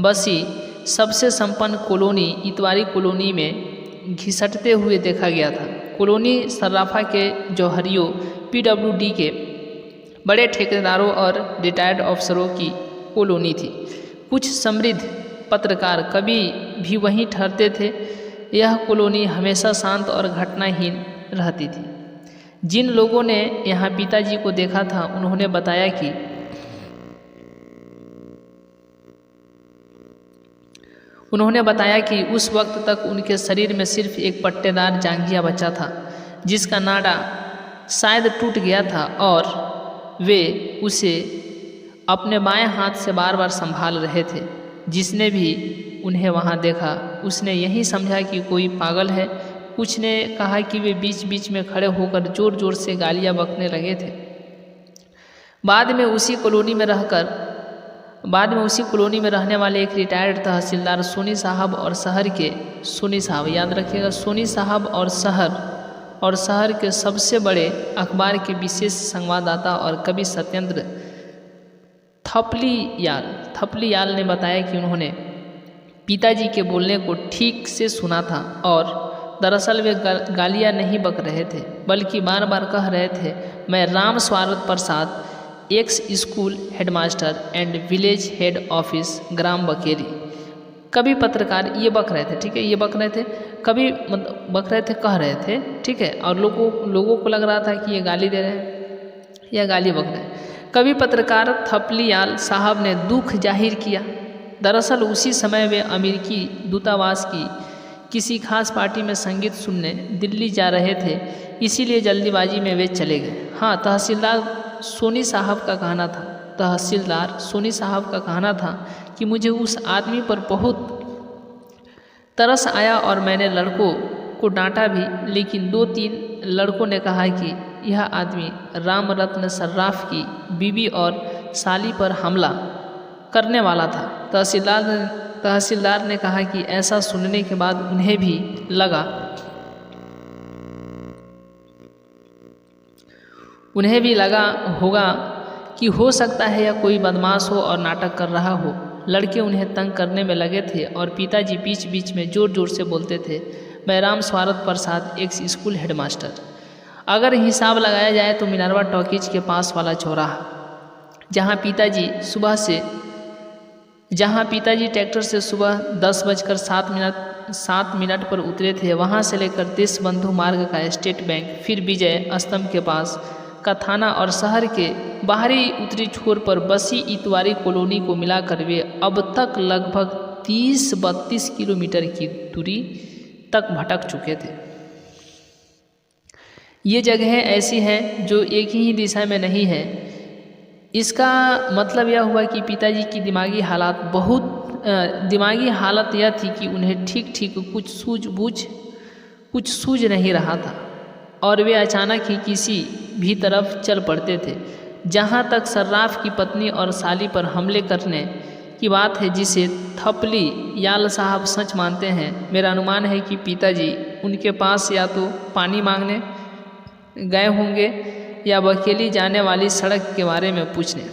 बसी सबसे संपन्न कॉलोनी इतवारी कॉलोनी में घिसटते हुए देखा गया था। कॉलोनी सर्राफा के जौहरियों, PWD के बड़े ठेकेदारों और रिटायर्ड अफसरों की कॉलोनी थी। कुछ समृद्ध पत्रकार कभी भी वहीं ठहरते थे। यह कॉलोनी हमेशा शांत और घटनाहीन रहती थी। जिन लोगों ने यहाँ पिताजी को देखा था उन्होंने बताया कि उस वक्त तक उनके शरीर में सिर्फ एक पट्टेदार जांघिया बचा था जिसका नाड़ा शायद टूट गया था और वे उसे अपने बाएं हाथ से बार बार संभाल रहे थे। जिसने भी उन्हें वहां देखा उसने यही समझा कि कोई पागल है। कुछ ने कहा कि वे बीच बीच में खड़े होकर जोर जोर से गालियां बकने लगे थे। बाद में उसी कॉलोनी में रहने वाले एक रिटायर्ड तहसीलदार सोनी साहब और शहर के सोनी साहब, याद रखिएगा, सोनी साहब और शहर के सबसे बड़े अखबार के विशेष संवाददाता और कवि सत्येंद्र थपलियाल ने बताया कि उन्होंने पिताजी के बोलने को ठीक से सुना था और दरअसल वे गालियाँ नहीं बक रहे थे बल्कि बार बार कह रहे थे, मैं Ram Swagat Prasad, ex school headmaster and village head office ग्राम बकेरी। कभी पत्रकार ये बक रहे थे, ठीक है, ये बक रहे थे, कभी बक रहे थे, कह रहे थे, ठीक है, और लोगों को लग रहा था कि ये गाली दे रहे हैं या गाली बक रहे हैं। कभी पत्रकार थपलियाल साहब ने दुख जाहिर किया। दरअसल उसी समय वे अमेरिकी दूतावास की किसी खास पार्टी में संगीत सुनने दिल्ली जा रहे थे, इसीलिए जल्दीबाजी में वे चले गए। हाँ, तहसीलदार सोनी साहब का कहना था कि मुझे उस आदमी पर बहुत तरस आया और मैंने लड़कों को डांटा भी, लेकिन 2-3 लड़कों ने कहा कि यह आदमी राम रत्न सर्राफ की बीवी और साली पर हमला करने वाला था। तहसीलदार ने कहा कि ऐसा सुनने के बाद उन्हें भी लगा होगा कि हो सकता है या कोई बदमाश हो और नाटक कर रहा हो। लड़के उन्हें तंग करने में लगे थे और पिताजी बीच बीच में जोर जोर से बोलते थे, मैं Ram Swagat Prasad, ex school headmaster. अगर हिसाब लगाया जाए तो मिनरवा टॉकीज के पास वाला चौराहा, जहाँ पिताजी ट्रैक्टर से सुबह 10:07 पर उतरे थे, वहाँ से लेकर देशबंधु मार्ग का स्टेट बैंक, फिर विजय स्तंभ के पास का थाना और शहर के बाहरी उत्तरी छोर पर बसी इतवारी कॉलोनी को मिलाकर वे अब तक लगभग 30-32 किलोमीटर की दूरी तक भटक चुके थे। ये जगहें ऐसी हैं जो एक ही दिशा में नहीं है। इसका मतलब यह हुआ कि पिताजी की दिमागी हालत यह थी कि उन्हें ठीक कुछ सूझ नहीं रहा था और वे अचानक ही किसी भी तरफ चल पड़ते थे। जहाँ तक सर्राफ की पत्नी और साली पर हमले करने की बात है, जिसे थपलियाल साहब सच मानते हैं, मेरा अनुमान है कि पिताजी उनके पास या तो पानी मांगने गए होंगे या बकेली जाने वाली सड़क के बारे में पूछने।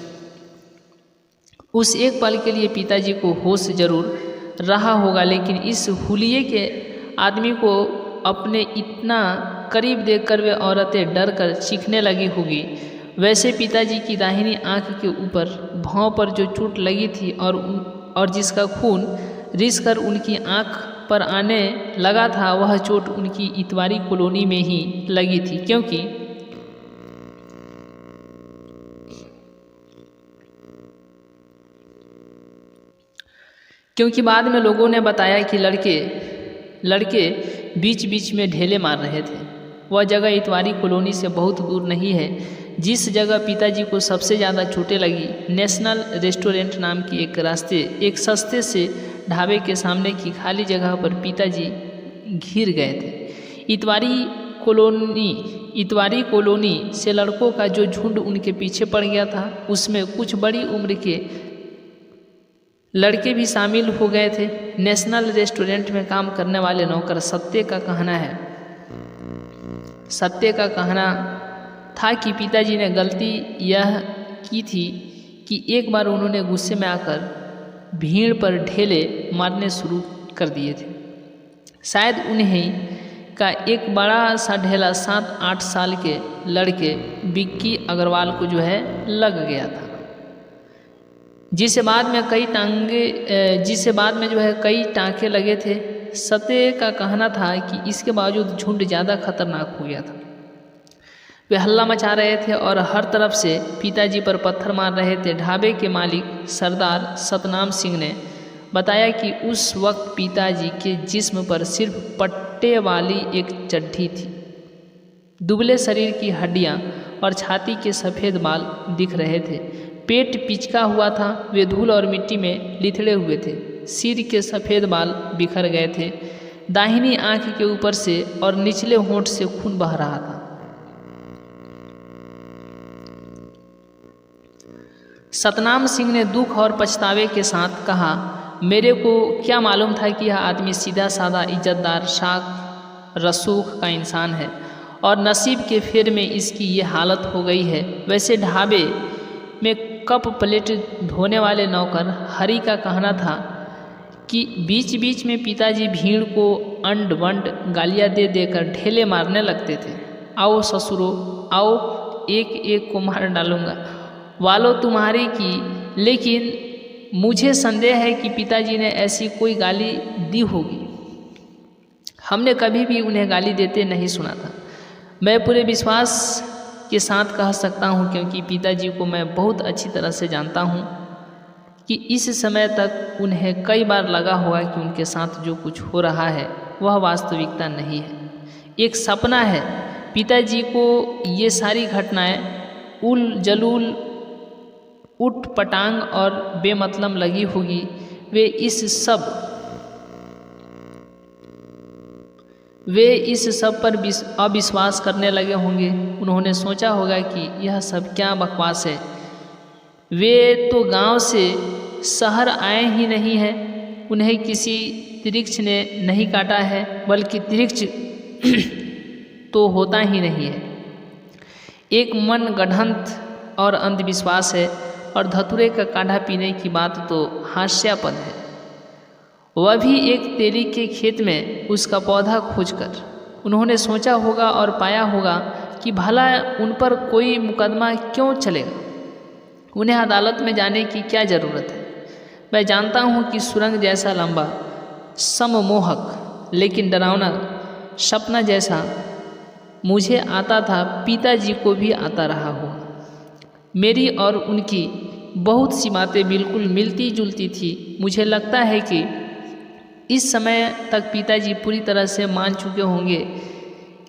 उस एक पल के लिए पिताजी को होश जरूर रहा होगा, लेकिन इस हुलिये के आदमी को अपने इतना करीब देखकर वे औरतें डर कर चीखने लगी होगी। वैसे पिताजी की दाहिनी आंख के ऊपर भौं पर जो चोट लगी थी और जिसका खून रिस कर उनकी आंख पर आने लगा था, वह चोट उनकी इतवारी कॉलोनी में ही लगी थी, क्योंकि बाद में लोगों ने बताया कि लड़के बीच बीच में ढेले मार रहे थे। वह जगह इतवारी कॉलोनी से बहुत दूर नहीं है। जिस जगह पिताजी को सबसे ज़्यादा चोटें लगी, नेशनल रेस्टोरेंट नाम की एक सस्ते से ढाबे के सामने की खाली जगह पर पिताजी घिर गए थे। इतवारी कॉलोनी से लड़कों का जो झुंड उनके पीछे पड़ गया था, उसमें कुछ बड़ी उम्र के लड़के भी शामिल हो गए थे। नेशनल रेस्टोरेंट में काम करने वाले नौकर सत्य का कहना था कि पिताजी ने गलती यह की थी कि एक बार उन्होंने गुस्से में आकर भीड़ पर ढेले मारने शुरू कर दिए थे। शायद उन्हीं का एक बड़ा सा ढेला 7-8 साल के लड़के विक्की अग्रवाल को लग गया था, जिसे बाद में कई टाँके लगे थे। सत्य का कहना था कि इसके बावजूद झुंड ज़्यादा खतरनाक हो गया था। वे हल्ला मचा रहे थे और हर तरफ से पिताजी पर पत्थर मार रहे थे। ढाबे के मालिक सरदार सतनाम सिंह ने बताया कि उस वक्त पिताजी के जिस्म पर सिर्फ पट्टे वाली एक चड्ढी थी। दुबले शरीर की हड्डियां और छाती के सफ़ेद बाल दिख रहे थे। पेट पिचका हुआ था, वे धूल और मिट्टी में लिथड़े हुए थे। सिर के सफ़ेद बाल बिखर गए थे। दाहिनी आंख के ऊपर से और निचले होंठ से खून बह रहा था। सतनाम सिंह ने दुख और पछतावे के साथ कहा, मेरे को क्या मालूम था कि यह आदमी सीधा साधा इज्जतदार शाख रसूख का इंसान है और नसीब के फेर में इसकी ये हालत हो गई है। वैसे ढाबे में कप प्लेट धोने वाले नौकर हरि का कहना था कि बीच बीच में पिताजी भीड़ को अंड वंड गालियाँ दे देकर ढेले मारने लगते थे। आओ ससुरो, आओ एक एक को मार डालूंगा वालों तुम्हारी की। लेकिन मुझे संदेह है कि पिताजी ने ऐसी कोई गाली दी होगी। हमने कभी भी उन्हें गाली देते नहीं सुना था। मैं पूरे विश्वास के साथ कह सकता हूँ, क्योंकि पिताजी को मैं बहुत अच्छी तरह से जानता हूँ, कि इस समय तक उन्हें कई बार लगा होगा कि उनके साथ जो कुछ हो रहा है वह वास्तविकता नहीं है, एक सपना है। पिताजी को ये सारी घटनाएं उल जलूल उठ पटांग और बेमतलब लगी होगी। वे इस सब पर अविश्वास करने लगे होंगे। उन्होंने सोचा होगा कि यह सब क्या बकवास है। वे तो गांव से शहर आए ही नहीं हैं, उन्हें किसी तिरिक्ष ने नहीं काटा है, बल्कि तिरिक्ष तो होता ही नहीं है। एक मन गढ़ंत और अंधविश्वास है, और धतूरे का काढ़ा पीने की बात तो हास्यास्पद है। वह भी एक तेली के खेत में उसका पौधा खोजकर। उन्होंने सोचा होगा और पाया होगा कि भला उन पर कोई मुकदमा क्यों चलेगा, उन्हें अदालत में जाने की क्या ज़रूरत है। मैं जानता हूँ कि सुरंग जैसा लंबा, सममोहक लेकिन डरावना सपना जैसा मुझे आता था, पिताजी को भी आता रहा होगा। मेरी और उनकी बहुत सी बातें बिल्कुल मिलती जुलती थी। मुझे लगता है कि इस समय तक पिताजी पूरी तरह से मान चुके होंगे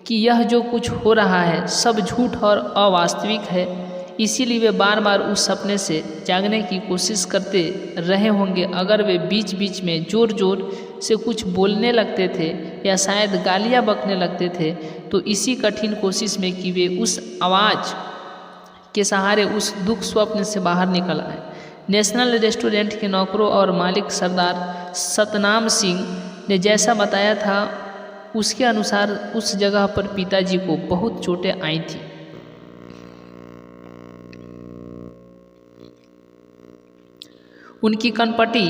कि यह जो कुछ हो रहा है सब झूठ और अवास्तविक है। इसीलिए वे बार बार उस सपने से जागने की कोशिश करते रहे होंगे। अगर वे बीच बीच में ज़ोर ज़ोर से कुछ बोलने लगते थे या शायद गालियाँ बकने लगते थे, तो इसी कठिन कोशिश में कि वे उस आवाज़ के सहारे उस दुख स्वप्न से बाहर निकल आए। नेशनल रेस्टोरेंट के नौकरों और मालिक सरदार सतनाम सिंह ने जैसा बताया था, उसके अनुसार उस जगह पर पिताजी को बहुत चोटें आई थी। उनकी कनपटी,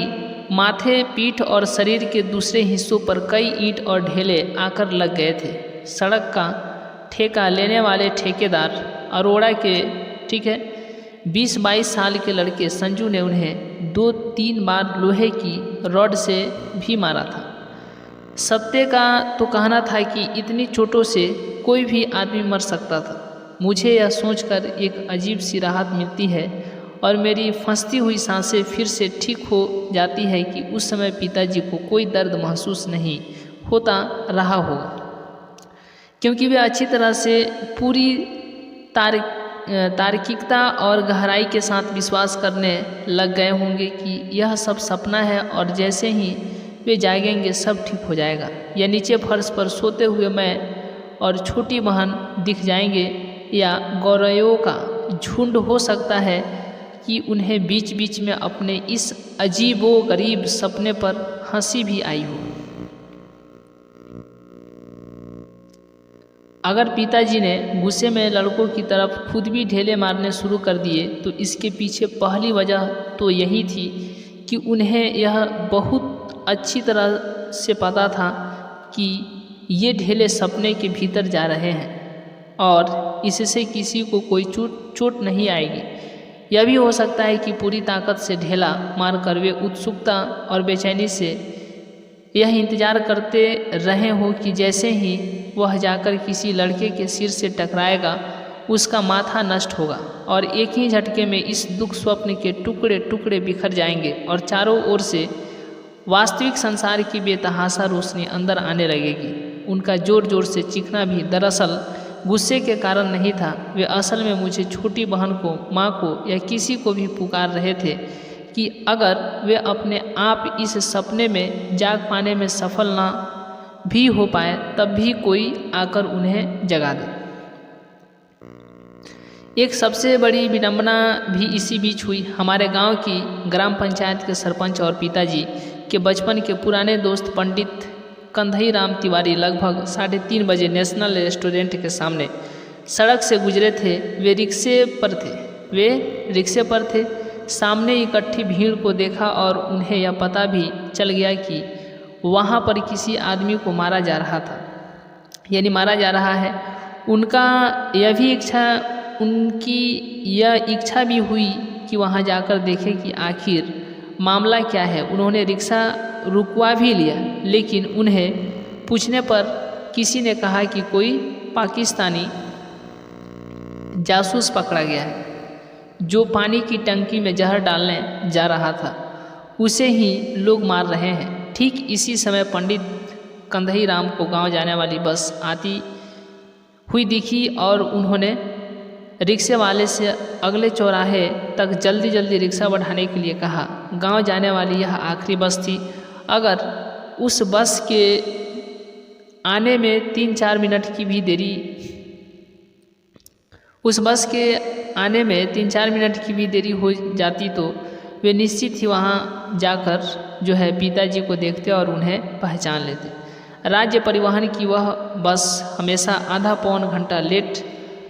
माथे, पीठ और शरीर के दूसरे हिस्सों पर कई ईंट और ढेले आकर लग गए थे। सड़क का ठेका लेने वाले ठेकेदार अरोड़ा के 20-22 साल के लड़के संजू ने उन्हें 2-3 बार लोहे की रॉड से भी मारा था। सत्य का तो कहना था कि इतनी चोटों से कोई भी आदमी मर सकता था। मुझे यह सोचकर एक अजीब सी राहत मिलती है और मेरी फंसती हुई सांसें फिर से ठीक हो जाती है कि उस समय पिताजी को कोई दर्द महसूस नहीं होता रहा होगा, क्योंकि वे अच्छी तरह से पूरी तार्किकता और गहराई के साथ विश्वास करने लग गए होंगे कि यह सब सपना है और जैसे ही वे जागेंगे सब ठीक हो जाएगा। या नीचे फर्श पर सोते हुए मैं और छोटी बहन दिख जाएंगे, या गौरवों का झुंड हो सकता है कि उन्हें बीच बीच में अपने इस अजीबो गरीब सपने पर हंसी भी आई हो। अगर पिताजी ने गुस्से में लड़कों की तरफ खुद भी ढेले मारने शुरू कर दिए तो इसके पीछे पहली वजह तो यही थी कि उन्हें यह बहुत अच्छी तरह से पता था कि ये ढेले सपने के भीतर जा रहे हैं और इससे किसी को कोई चोट नहीं आएगी। यह भी हो सकता है कि पूरी ताकत से ढेला मारकर वे उत्सुकता और बेचैनी से यह इंतजार करते रहे हो कि जैसे ही वह जाकर किसी लड़के के सिर से टकराएगा उसका माथा नष्ट होगा और एक ही झटके में इस दुख स्वप्न के टुकड़े टुकड़े बिखर जाएंगे और चारों ओर से वास्तविक संसार की बेतहाशा रोशनी अंदर आने लगेगी। उनका जोर जोर से चीखना भी दरअसल गुस्से के कारण नहीं था। वे असल में मुझे, छोटी बहन को, माँ को या किसी को भी पुकार रहे थे कि अगर वे अपने आप इस सपने में जाग पाने में सफल ना भी हो पाए तब भी कोई आकर उन्हें जगा दे। एक सबसे बड़ी विडंबना भी इसी बीच हुई। हमारे गांव की ग्राम पंचायत के सरपंच और पिताजी के बचपन के पुराने दोस्त पंडित कंधई राम तिवारी लगभग 3:30 बजे नेशनल रेस्टोरेंट के सामने सड़क से गुजरे थे। वे रिक्शे पर थे। सामने इकट्ठी भीड़ को देखा और उन्हें यह पता भी चल गया कि वहाँ पर किसी आदमी को मारा जा रहा था, यानी मारा जा रहा है। उनकी यह इच्छा भी हुई कि वहाँ जाकर देखें कि आखिर मामला क्या है। उन्होंने रिक्शा रुकवा भी लिया, लेकिन उन्हें पूछने पर किसी ने कहा कि कोई पाकिस्तानी जासूस पकड़ा गया है जो पानी की टंकी में जहर डालने जा रहा था, उसे ही लोग मार रहे हैं। ठीक इसी समय पंडित कंधई राम को गांव जाने वाली बस आती हुई दिखी और उन्होंने रिक्शे वाले से अगले चौराहे तक जल्दी जल्दी रिक्शा बढ़ाने के लिए कहा। गांव जाने वाली यह आखिरी बस थी। अगर उस बस के आने में 3-4 मिनट की भी देरी हो जाती तो वे निश्चित ही वहाँ जाकर पिताजी को देखते और उन्हें पहचान लेते। राज्य परिवहन की वह बस हमेशा आधा पौन घंटा लेट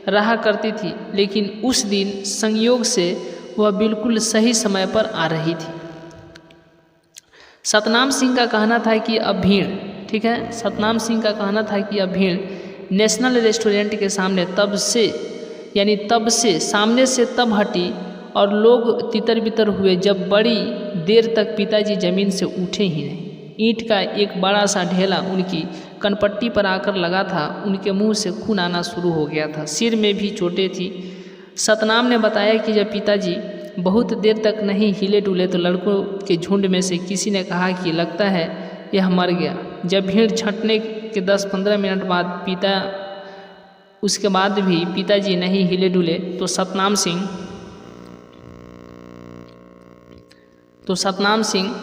रहा करती थी, लेकिन उस दिन संयोग से वह बिल्कुल सही समय पर आ रही थी। सतनाम सिंह का कहना था कि अब भीड़ नेशनल रेस्टोरेंट के सामने तब से सामने से तब हटी और लोग तितर बितर हुए जब बड़ी देर तक पिताजी जमीन से उठे ही नहीं। ईंट का एक बड़ा सा ढेला उनकी कनपट्टी पर आकर लगा था। उनके मुंह से खून आना शुरू हो गया था। सिर में भी चोटें थी। सतनाम ने बताया कि जब पिताजी बहुत देर तक नहीं हिले डुले तो लड़कों के झुंड में से किसी ने कहा कि लगता है यह मर गया। जब भीड़ छंटने के 10-15 मिनट बाद उसके बाद भी पिताजी नहीं हिले डुले तो सतनाम सिंह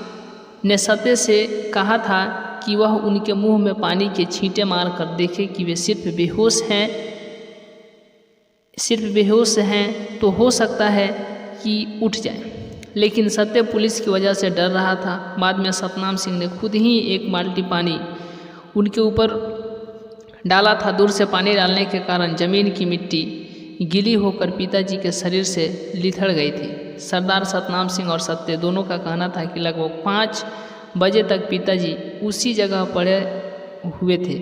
ने सत्य से कहा था कि वह उनके मुंह में पानी के छींटे मार कर देखे कि वे सिर्फ बेहोश हैं तो हो सकता है कि उठ जाए। लेकिन सत्य पुलिस की वजह से डर रहा था। बाद में सतनाम सिंह ने खुद ही एक बाल्टी पानी उनके ऊपर डाला था। दूर से पानी डालने के कारण जमीन की मिट्टी गीली होकर पिताजी के शरीर से लिथड़ गई थी। सरदार सतनाम सिंह और सत्य दोनों का कहना था कि लगभग 5 बजे तक पिताजी उसी जगह पड़े हुए थे।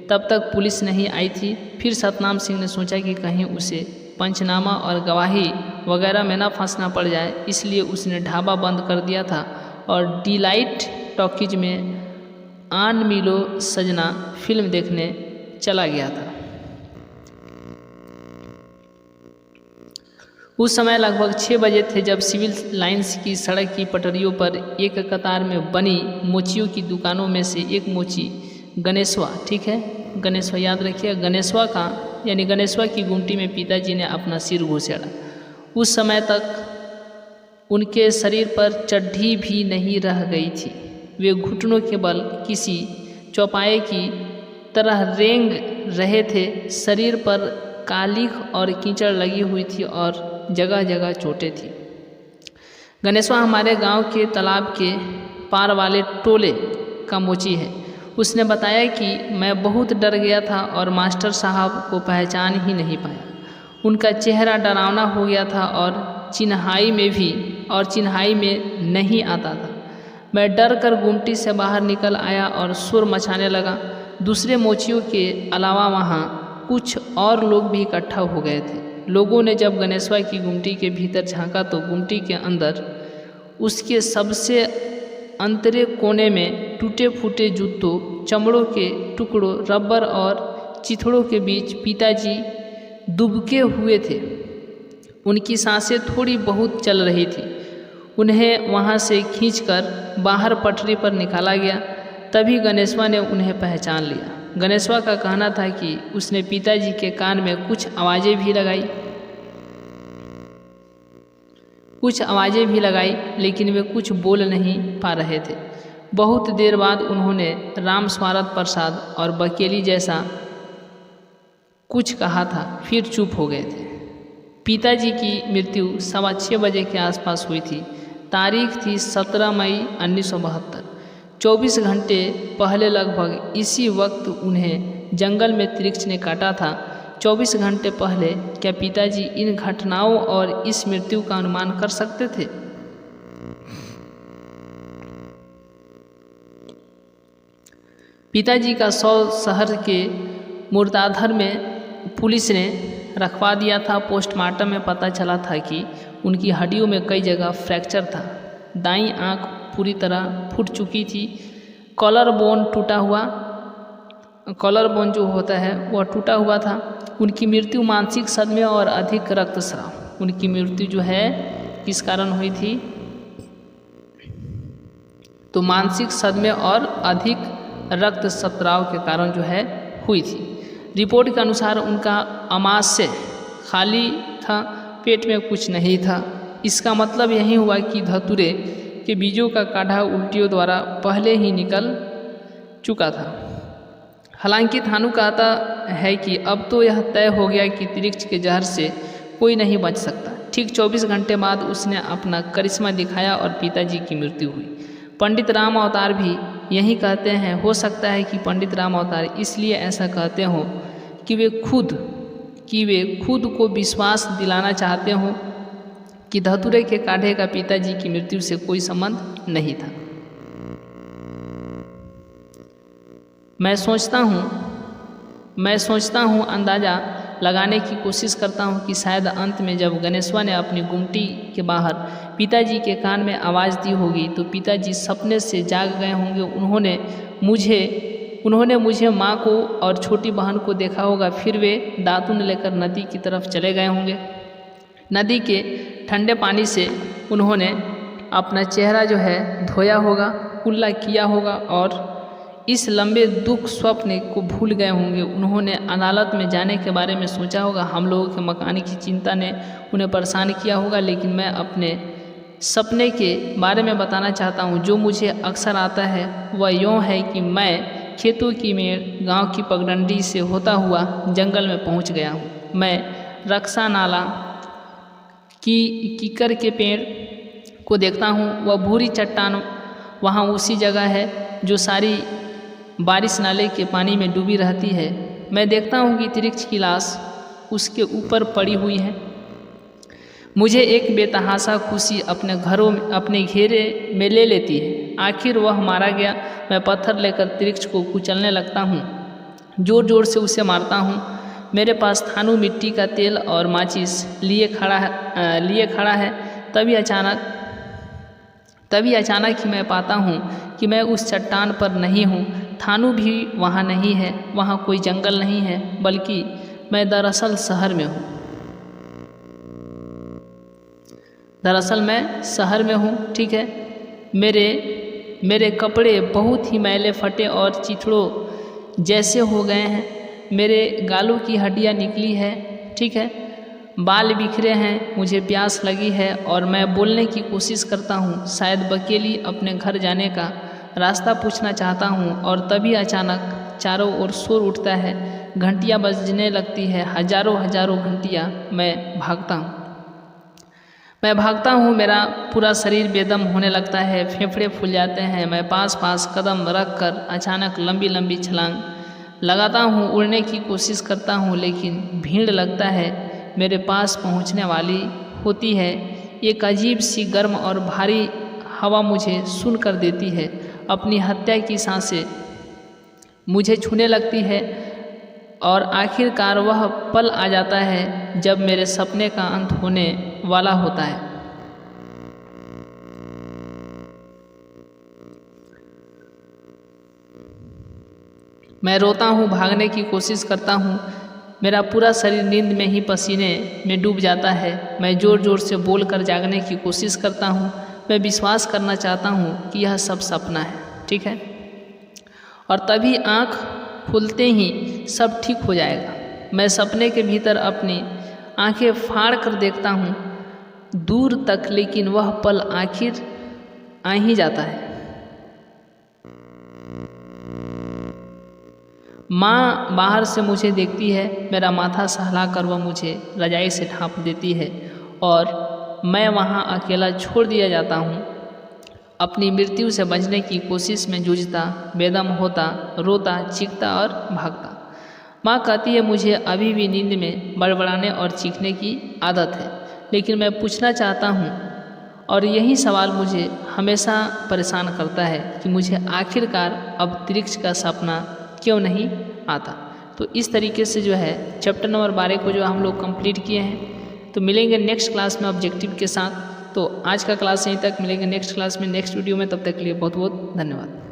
तब तक पुलिस नहीं आई थी। फिर सतनाम सिंह ने सोचा कि कहीं उसे पंचनामा और गवाही वगैरह में ना फंसना पड़ जाए, इसलिए उसने ढाबा बंद कर दिया था और डिलाइट टॉकीज में आन मिलो सजना फिल्म देखने चला गया था। उस समय लगभग 6 बजे थे जब सिविल लाइंस की सड़क की पटरियों पर एक कतार में बनी मोचियों की दुकानों में से एक मोची गणेशवा, ठीक है, गणेशवा याद रखिए, गणेशवा का यानी गणेशवा की गुमटी में पिताजी ने अपना सिर घुसेड़ा। उस समय तक उनके शरीर पर चड्ढी भी नहीं रह गई थी। वे घुटनों के बल किसी चौपाए की तरह रेंग रहे थे। शरीर पर कालिख और कीचड़ लगी हुई थी और जगह जगह चोटें थी। गणेशवा हमारे गांव के तालाब के पार वाले टोले का मोची है। उसने बताया कि मैं बहुत डर गया था और मास्टर साहब को पहचान ही नहीं पाया। उनका चेहरा डरावना हो गया था और चिन्हाई में नहीं आता था। मैं डर कर गुमटी से बाहर निकल आया और शोर मचाने लगा। दूसरे मोचियों के अलावा वहाँ कुछ और लोग भी इकट्ठा हो गए थे। लोगों ने जब गणेशवा की गुमटी के भीतर झांका तो गुमटी के अंदर उसके सबसे अंतरे कोने में टूटे फूटे जूतों, चमड़ों के टुकड़ों, रबर और चिथड़ों के बीच पिताजी दुबके हुए थे। उनकी सांसें थोड़ी बहुत चल रही थी। उन्हें वहाँ से खींचकर बाहर पटरी पर निकाला गया। तभी गणेशवा ने उन्हें पहचान लिया। गणेशवा का कहना था कि उसने पिताजी के कान में कुछ आवाज़ें भी लगाई, लेकिन वे कुछ बोल नहीं पा रहे थे। बहुत देर बाद उन्होंने राम स्वारथ प्रसाद और बकेली जैसा कुछ कहा था, फिर चुप हो गए थे। पिताजी की मृत्यु 6:15 बजे के आसपास हुई थी। तारीख थी 17 मई 1972। 24 घंटे पहले लगभग इसी वक्त उन्हें जंगल में तिरछ ने काटा था। 24 घंटे पहले क्या पिताजी इन घटनाओं और इस मृत्यु का अनुमान कर सकते थे? पिताजी का शव शहर के मुर्दाघर में पुलिस ने रखवा दिया था। पोस्टमार्टम में पता चला था कि उनकी हड्डियों में कई जगह फ्रैक्चर था। दाईं आंख पूरी तरह फूट चुकी थी। कॉलर बोन जो होता है वह टूटा हुआ था। उनकी मृत्यु मानसिक सदमे और अधिक रक्तस्राव। उनकी मृत्यु जो है किस कारण हुई थी? तो मानसिक सदमे और अधिक रक्तस्राव के कारण जो है हुई थी। रिपोर्ट के अनुसार उनका आमाशय खाली था, पेट में कुछ नहीं था। इसका मतलब यही हुआ कि धतूरे के बीजों का काढ़ा उल्टियों द्वारा पहले ही निकल चुका था। हालांकि थानू कहता है कि अब तो यह तय हो गया कि तिरछ के जहर से कोई नहीं बच सकता। ठीक 24 घंटे बाद उसने अपना करिश्मा दिखाया और पिताजी की मृत्यु हुई। पंडित राम अवतार भी यही कहते हैं। हो सकता है कि पंडित राम अवतार इसलिए ऐसा कहते हों कि वे खुद को विश्वास दिलाना चाहते हों कि धतूरे के काढ़े का पिताजी की मृत्यु से कोई संबंध नहीं था। मैं सोचता हूँ, अंदाज़ा लगाने की कोशिश करता हूँ कि शायद अंत में जब गणेशवा ने अपनी गुमटी के बाहर पिताजी के कान में आवाज़ दी होगी तो पिताजी सपने से जाग गए होंगे। उन्होंने मुझे माँ को और छोटी बहन को देखा होगा। फिर वे दातुन लेकर नदी की तरफ चले गए होंगे। नदी के ठंडे पानी से उन्होंने अपना चेहरा जो है धोया होगा, कुल्ला किया होगा और इस लंबे दुख स्वप्न को भूल गए होंगे। उन्होंने अदालत में जाने के बारे में सोचा होगा। हम लोगों के मकान की चिंता ने उन्हें परेशान किया होगा। लेकिन मैं अपने सपने के बारे में बताना चाहता हूँ जो मुझे अक्सर आता है। वह यूँ है कि मैं खेतों की मेड़ गांव की पगडंडी से होता हुआ जंगल में पहुँच गया हूँ। मैं रक्षा नाला की कीकर के पेड़ को देखता हूँ। वह भूरी चट्टान वहाँ उसी जगह है जो सारी बारिश नाले के पानी में डूबी रहती है। मैं देखता हूँ कि तिरछ की लाश उसके ऊपर पड़ी हुई है। मुझे एक बेतहाशा खुशी अपने घेरे में ले लेती है। आखिर वह मारा गया। मैं पत्थर लेकर तिरिक्ष को कुचलने लगता हूँ, ज़ोर ज़ोर से उसे मारता हूँ। मेरे पास थानू मिट्टी का तेल और माचिस लिए खड़ा है। तभी अचानक ही मैं पाता हूँ कि मैं उस चट्टान पर नहीं हूँ। थानू भी वहाँ नहीं है, वहाँ कोई जंगल नहीं है, बल्कि मैं दरअसल शहर में हूँ। ठीक है। मेरे कपड़े बहुत ही मैले फटे और चिथड़ों जैसे हो गए हैं। मेरे गालों की हड्डियाँ निकली है। ठीक है। बाल बिखरे हैं। मुझे प्यास लगी है और मैं बोलने की कोशिश करता हूँ, शायद बकेली अपने घर जाने का रास्ता पूछना चाहता हूँ। और तभी अचानक चारों ओर शोर उठता है, घंटियाँ बजने लगती है, हजारों घंटियाँ। मैं भागता हूँ। मेरा पूरा शरीर बेदम होने लगता है, फेफड़े फूल जाते हैं। मैं पास कदम रख कर अचानक लंबी छलांग लगाता हूँ। उड़ने की कोशिश करता हूँ, लेकिन भीड़ लगता है मेरे पास पहुँचने वाली होती है। एक अजीब सी गर्म और भारी हवा मुझे सुन कर देती है। अपनी हत्या की सांसें मुझे छूने लगती है और आखिरकार वह पल आ जाता है जब मेरे सपने का अंत होने वाला होता है। मैं रोता हूँ, भागने की कोशिश करता हूँ। मेरा पूरा शरीर नींद में ही पसीने में डूब जाता है। मैं ज़ोर ज़ोर से बोलकर जागने की कोशिश करता हूँ। मैं विश्वास करना चाहता हूँ कि यह सब सपना है। ठीक है। और तभी आँख खुलते ही सब ठीक हो जाएगा। मैं सपने के भीतर अपनी आंखें फाड़ कर देखता हूँ दूर तक, लेकिन वह पल आखिर आ ही जाता है। माँ बाहर से मुझे देखती है। मेरा माथा सहला कर वह मुझे रजाई से ढाँप देती है और मैं वहाँ अकेला छोड़ दिया जाता हूँ, अपनी मृत्यु से बचने की कोशिश में जूझता, बेदम होता, रोता, चीखता और भागता। माँ कहती है मुझे अभी भी नींद में बड़बड़ाने और चीखने की आदत है, लेकिन मैं पूछना चाहता हूँ और यही सवाल मुझे हमेशा परेशान करता है कि मुझे आखिरकार अब तिरिक्ष का सपना क्यों नहीं आता। तो इस तरीके से जो है चैप्टर नंबर 12 को जो हम लोग कंप्लीट किए हैं। तो मिलेंगे नेक्स्ट क्लास में ऑब्जेक्टिव के साथ। तो आज का क्लास यहीं तक, मिलेंगे नेक्स्ट क्लास में नेक्स्ट वीडियो में। तब तक के लिए बहुत बहुत धन्यवाद।